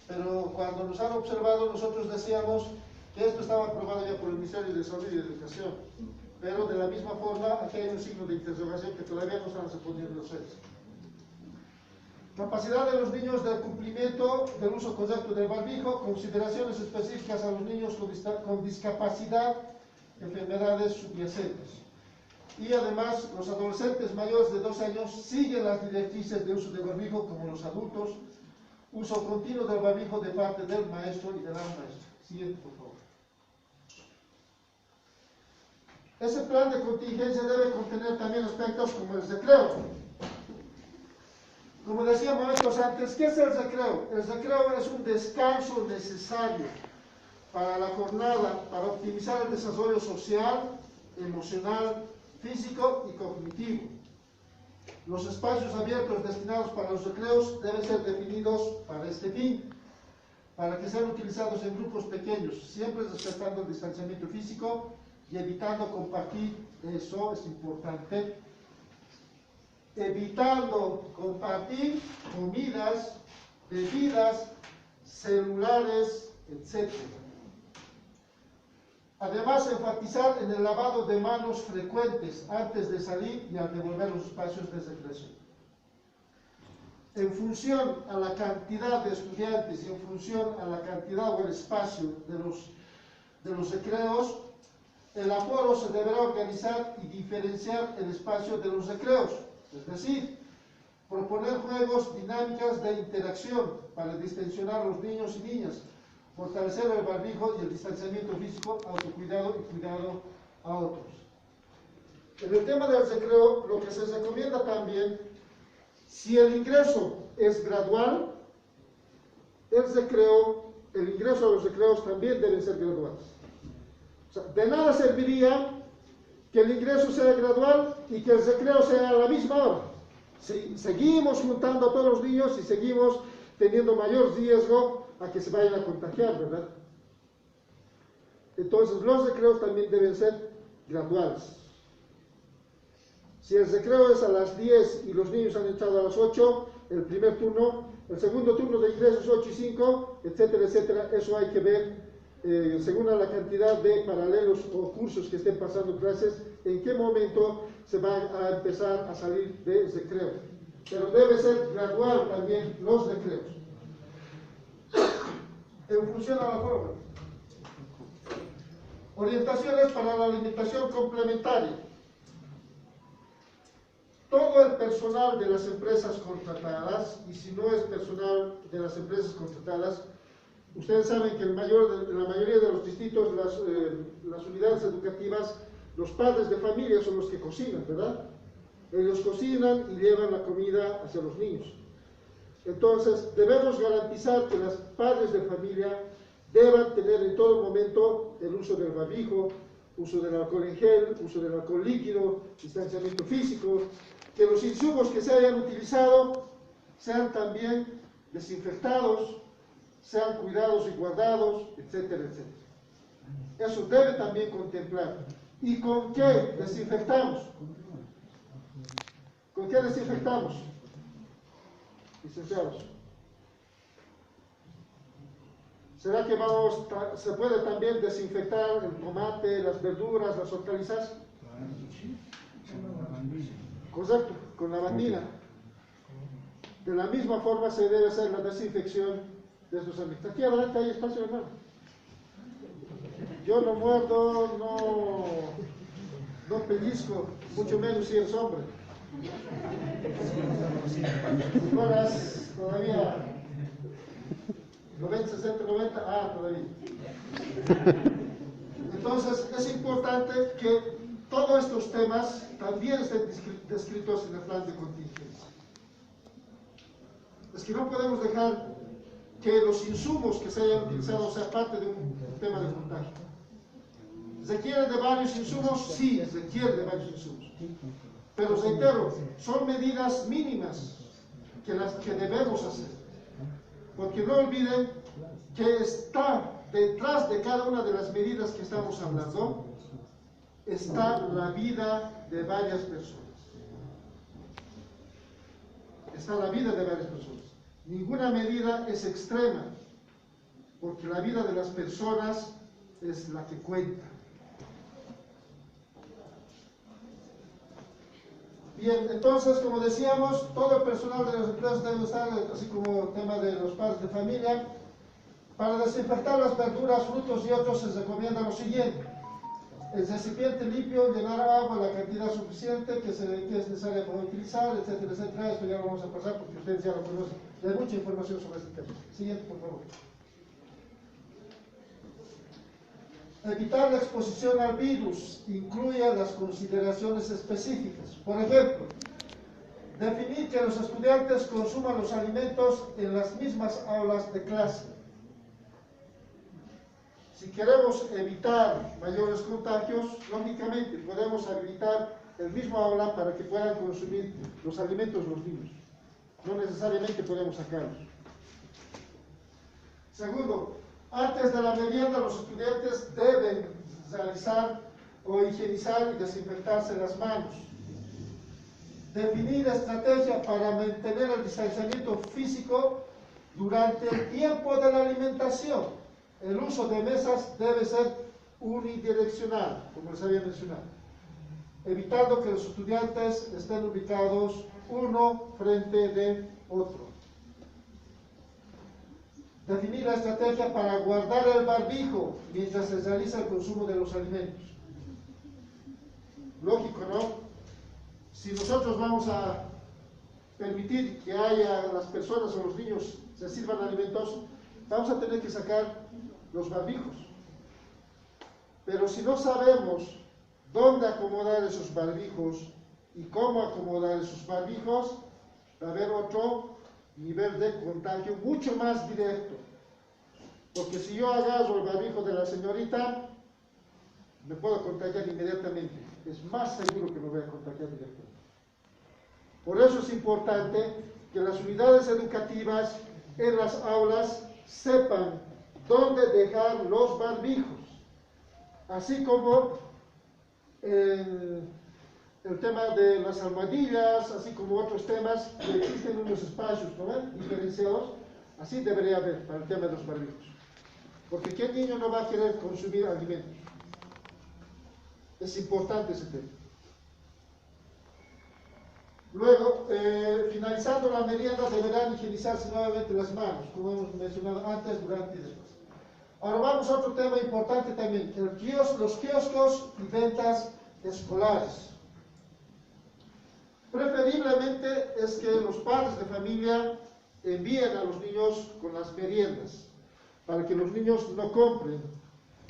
Pero cuando nos han observado, nosotros decíamos que esto estaba aprobado ya por el Ministerio de Salud y de Educación. Pero de la misma forma, aquí hay un signo de interrogación que todavía no están respondiendo los CEDES. Capacidad de los niños del cumplimiento del uso correcto del barbijo, consideraciones específicas a los niños con discapacidad, enfermedades subyacentes. Y además, los adolescentes mayores de 12 años siguen las directrices de uso de barbijo como los adultos, uso continuo del barbijo de parte del maestro y de la maestra. Siguiente, por favor. Ese plan de contingencia debe contener también aspectos como el recreo. Como decía momentos antes, ¿qué es el recreo? El recreo es un descanso necesario para la jornada, para optimizar el desarrollo social, emocional, físico y cognitivo. Los espacios abiertos destinados para los recreos deben ser definidos para este fin, para que sean utilizados en grupos pequeños, siempre respetando el distanciamiento físico y evitando compartir, eso es importante, evitando compartir comidas, bebidas, celulares, etc. Además, enfatizar en el lavado de manos frecuentes antes de salir y al devolver los espacios de recreación. En función a la cantidad de estudiantes y en función a la cantidad o el espacio de los recreos, el aforo se deberá organizar y diferenciar el espacio de los recreos, es decir, proponer juegos, dinámicas de interacción para distensionar a los niños y niñas, fortalecer el barbijo y el distanciamiento físico, autocuidado y cuidado a otros. En el tema del recreo, lo que se recomienda también, si el ingreso es gradual, el ingreso a los recreos también deben ser graduales. O sea, de nada serviría que el ingreso sea gradual y que el recreo sea a la misma hora. Si seguimos juntando a todos los niños y seguimos teniendo mayor riesgo a que se vayan a contagiar, ¿verdad? Entonces, los recreos también deben ser graduales. Si el recreo es a las 10 y los niños han entrado a las 8, el primer turno, el segundo turno de ingreso es 8 y 5, etcétera, etcétera. Eso hay que ver según a la cantidad de paralelos o cursos que estén pasando clases, en qué momento se va a empezar a salir de recreo. Pero debe ser gradual también los recreos. En función a la forma. Orientaciones para la alimentación complementaria. Todo el personal de las empresas contratadas, y si no es personal de las empresas contratadas, ustedes saben que en la mayoría de los distritos, las unidades educativas, los padres de familia son los que cocinan, ¿verdad? Ellos cocinan y llevan la comida hacia los niños. Entonces, debemos garantizar que los padres de familia deban tener en todo momento el uso del barbijo, uso del alcohol en gel, uso del alcohol líquido, distanciamiento físico, que los insumos que se hayan utilizado sean también desinfectados, sean cuidados y guardados, etcétera, etcétera. Eso debe también contemplar. ¿Y con qué desinfectamos? ¿Con qué desinfectamos? Licenciados. ¿Será que se puede también desinfectar el tomate, las verduras, las hortalizas? Correcto, con lavandina. De la misma forma se debe hacer la desinfección de estos ambientes. Aquí adelante hay espacio, hermano. Yo no muerdo, no pellizco, mucho menos si es hombre. Horas, todavía 90, 60, 90, todavía. Entonces es importante que todos estos temas también estén descritos en el plan de contingencia. Es que no podemos dejar que los insumos que se hayan utilizado sean parte de un tema de contagio. ¿Requiere de varios insumos? Sí, requiere de varios insumos. Pero reitero, son medidas mínimas que las que debemos hacer. Porque no olviden que está detrás de cada una de las medidas que estamos hablando, está la vida de varias personas. Está la vida de varias personas. Ninguna medida es extrema, porque la vida de las personas es la que cuenta. Bien, entonces, como decíamos, todo el personal de las empresas debe estar, así como el tema de los padres de familia. Para desinfectar las verduras, frutos y otros se recomienda lo siguiente: el recipiente limpio, llenar agua la cantidad suficiente que es necesaria para utilizar, etcétera, etcétera. Esto ya lo vamos a pasar porque ustedes ya lo conocen. Hay mucha información sobre este tema. Siguiente, por favor. Evitar la exposición al virus incluye las consideraciones específicas. Por ejemplo, definir que los estudiantes consuman los alimentos en las mismas aulas de clase. Si queremos evitar mayores contagios, lógicamente podemos habilitar el mismo aula para que puedan consumir los alimentos los niños. No necesariamente podemos sacarlos. Segundo, antes de la merienda los estudiantes deben realizar o higienizar y desinfectarse las manos. Definir estrategia para mantener el distanciamiento físico durante el tiempo de la alimentación. El uso de mesas debe ser unidireccional, como les había mencionado, evitando que los estudiantes estén ubicados uno frente de otro. Definir la estrategia para guardar el barbijo mientras se realiza el consumo de los alimentos. Lógico, ¿no? Si nosotros vamos a permitir que haya las personas o los niños se sirvan alimentos, vamos a tener que sacar los barbijos. Pero si no sabemos dónde acomodar esos barbijos y cómo acomodar esos barbijos, va a haber otro nivel de contagio mucho más directo. Porque si yo agarro el barbijo de la señorita, me puedo contagiar inmediatamente. Es más seguro que me voy a contagiar directamente. Por eso es importante que las unidades educativas en las aulas sepan dónde dejar los barbijos, así como el tema de las almohadillas, así como otros temas que existen unos espacios, ¿no ven?, diferenciados. Así debería haber para el tema de los barbijos, porque ¿qué niño no va a querer consumir alimentos? Es importante ese tema. Luego, finalizando la merienda, deberán higienizarse nuevamente las manos, como hemos mencionado antes, durante y después. Ahora vamos a otro tema importante también, los kioscos y ventas escolares. Preferiblemente es que los padres de familia envíen a los niños con las meriendas, para que los niños no compren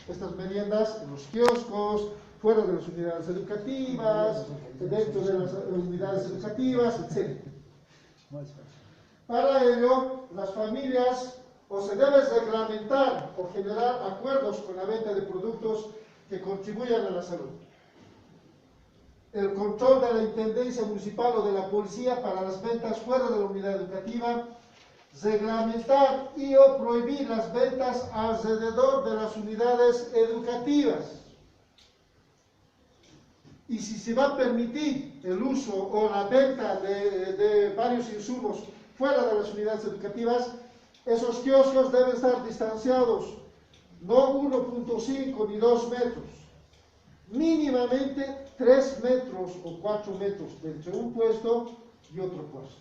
estas meriendas en los kioscos, fuera de las unidades educativas, dentro de las unidades educativas, etc. Para ello, las familias o se debe reglamentar o generar acuerdos con la venta de productos que contribuyan a la salud. El control de la Intendencia Municipal o de la Policía para las ventas fuera de la unidad educativa, reglamentar y o prohibir las ventas alrededor de las unidades educativas. Y si se va a permitir el uso o la venta de varios insumos fuera de las unidades educativas, esos kioscos deben estar distanciados no 1.5 ni 2 metros, mínimamente 3 metros o 4 metros entre un puesto y otro puesto.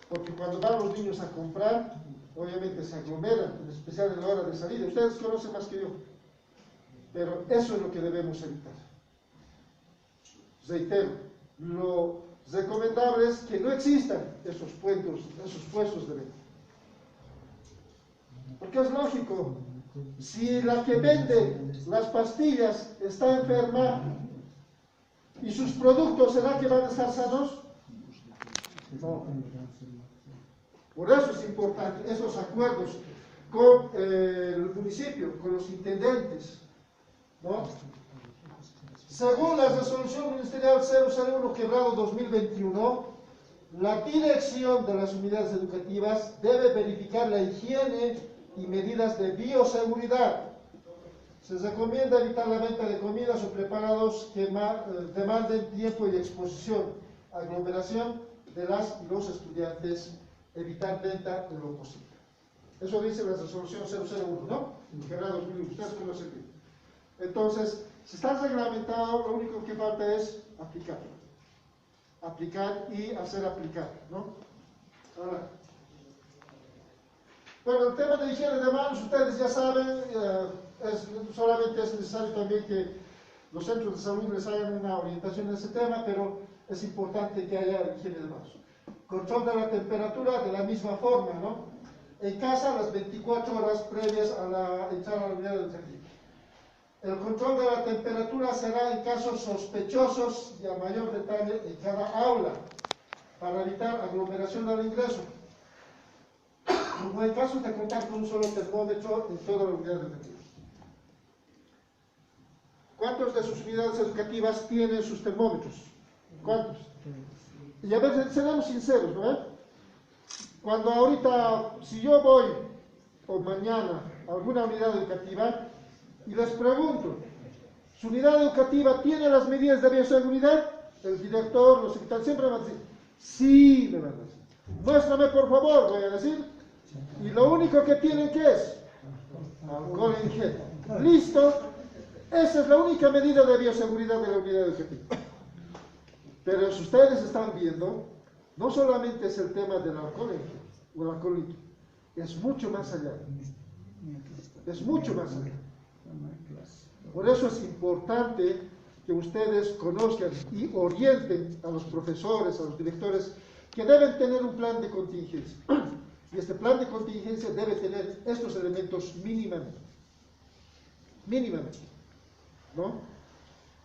Porque cuando van los niños a comprar, obviamente se aglomeran, en especial en la hora de salida. Ustedes conocen más que yo, pero eso es lo que debemos evitar. Reitero, lo recomendable es que no existan esos puestos de venta. Porque es lógico, si la que vende las pastillas está enferma y sus productos, ¿será que van a estar sanos? No. Por eso es importante esos acuerdos con el municipio, con los intendentes, ¿no? Según la resolución ministerial 001/2021, la dirección de las unidades educativas debe verificar la higiene y medidas de bioseguridad. Se recomienda evitar la venta de comidas o preparados que demanden tiempo y exposición, aglomeración de las y los estudiantes, evitar venta en lo posible. Eso dice la resolución 001, ¿no? General 2001, ustedes conocen bien. Entonces, si está reglamentado, lo único que falta es aplicar. Aplicar y hacer aplicar, ¿no? Ahora, bueno, el tema de higiene de manos, ustedes ya saben, solamente es necesario también que los centros de salud les hagan una orientación en ese tema, pero es importante que haya higiene de manos. Control de la temperatura de la misma forma, ¿no? En casa, las 24 horas previas a la entrada a la unidad educativa. El control de la temperatura será en casos sospechosos y a mayor detalle en cada aula, para evitar aglomeración al ingreso. No hay caso de contar con un solo termómetro en toda la unidad educativa. ¿Cuántos de sus unidades educativas tienen sus termómetros? ¿Cuántos? Y a ver, seremos sinceros, ¿no? Cuando ahorita, si yo voy o mañana a alguna unidad educativa y les pregunto, ¿su unidad educativa tiene las medidas de bioseguridad? El director, los secretarios siempre me van a decir, sí, me van a decir. Muéstrame por favor, voy a decir. Y lo único que tienen, ¿qué es? Alcohol en gel. Listo. Esa es la única medida de bioseguridad de la unidad educativa. Pero si ustedes están viendo, no solamente es el tema del alcohol en gel, o el alcohol líquido, es mucho más allá. Es mucho más allá. Por eso es importante que ustedes conozcan y orienten a los profesores, a los directores, que deben tener un plan de contingencia. Y este plan de contingencia debe tener estos elementos mínimamente. Mínimamente, ¿no?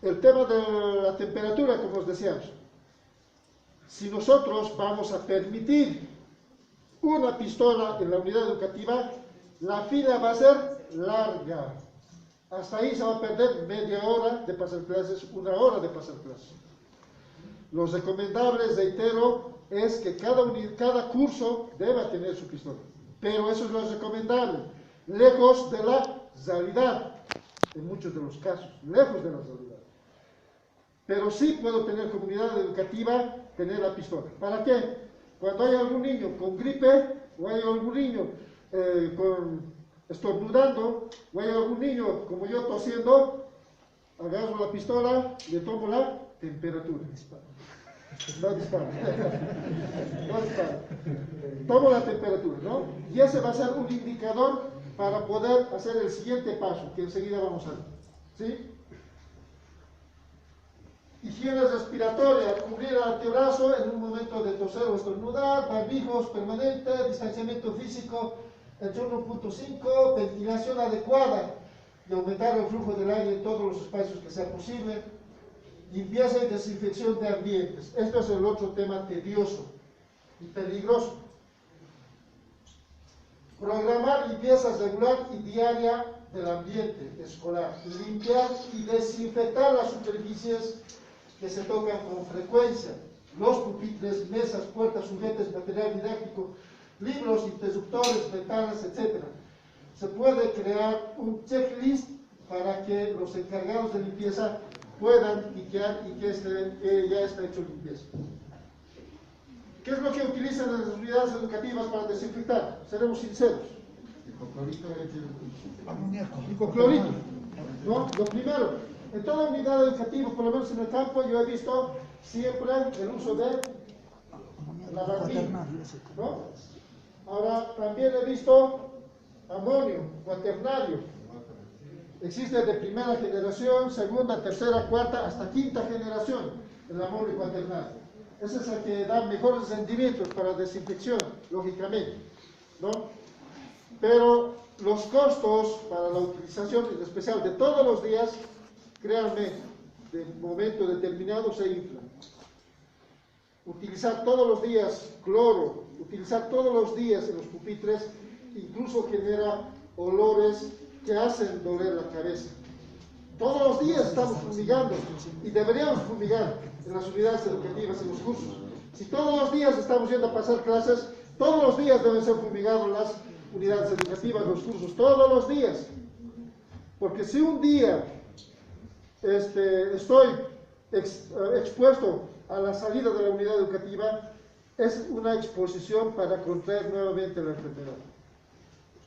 El tema de la temperatura, como os decíamos. Si nosotros vamos a permitir una pistola en la unidad educativa, la fila va a ser larga. Hasta ahí se va a perder media hora de pasar clases, 1 hora de pasar clases. Lo recomendable, reitero, es que cada curso deba tener su pistola. Pero eso es lo recomendable, lejos de la realidad, en muchos de los casos, lejos de la realidad. Pero sí puedo tener comunidad educativa, tener la pistola. ¿Para qué? Cuando hay algún niño con gripe, o hay algún niño con estornudando, o hay algún niño como yo tosiendo, agarro la pistola, le tomo la temperatura. No disparo. No disparo. Tomo la temperatura, ¿no? Y ese va a ser un indicador para poder hacer el siguiente paso, que enseguida vamos a ver. ¿Sí? Higiene respiratoria, cubrir el antebrazo en un momento de toser o estornudar, barbijos permanentes, distanciamiento físico entre 1.5, ventilación adecuada y aumentar el flujo del aire en todos los espacios que sea posible, limpieza y desinfección de ambientes. Esto es el otro tema tedioso y peligroso. Programar limpieza regular y diaria del ambiente escolar, limpiar y desinfectar las superficies que se tocan con frecuencia, los pupitres, mesas, puertas, juguetes, material didáctico, libros, interruptores, ventanas, etc. Se puede crear un checklist para que los encargados de limpieza puedan piquear y que ya está hecho limpieza. ¿Qué es lo que utilizan las unidades educativas para desinfectar? Seremos sinceros. Hipoclorito, ¿no? Lo primero. En toda unidad educativa, por lo menos en el campo, yo he visto siempre el uso de lavandina, ¿no? Ahora, también he visto amonio, cuaternario. Existe de primera generación, segunda, tercera, cuarta, hasta quinta generación el amonio cuaternario. Ese es el que da mejores rendimientos para desinfección, lógicamente, ¿no? Pero los costos para la utilización, en especial de todos los días, créanme, de momento determinado se inflan. Utilizar todos los días cloro, utilizar todos los días en los pupitres, incluso genera olores que hacen doler la cabeza. Todos los días estamos fumigando y deberíamos fumigar en las unidades educativas, en los cursos. Si todos los días estamos yendo a pasar clases, todos los días deben ser fumigados las unidades educativas, los cursos, todos los días. Porque si un día estoy expuesto a la salida de la unidad educativa, es una exposición para contraer nuevamente la enfermedad.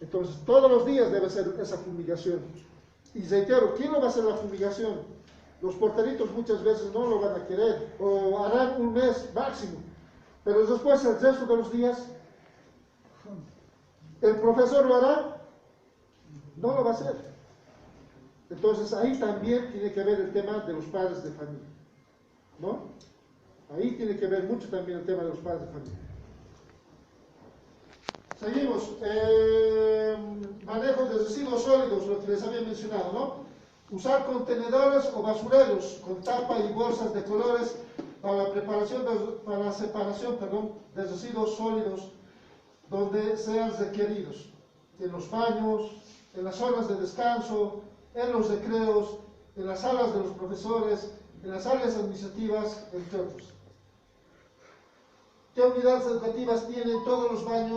Entonces, todos los días debe ser esa fumigación. Y reitero, ¿quién no va a hacer la fumigación? Los porteritos muchas veces no lo van a querer, o harán un mes máximo. Pero después, el resto de los días, ¿el profesor lo hará? No lo va a hacer. Entonces, ahí también tiene que ver el tema de los padres de familia, ¿no? Ahí tiene que ver mucho también el tema de los padres de familia. Seguimos. Manejo de residuos sólidos, lo que les había mencionado, ¿no? Usar contenedores o basureros con tapa y bolsas de colores para la separación de residuos sólidos donde sean requeridos. En los baños, en las zonas de descanso, en los recreos, en las salas de los profesores, en las áreas administrativas, entre otros. ¿Qué unidades educativas tienen todos los baños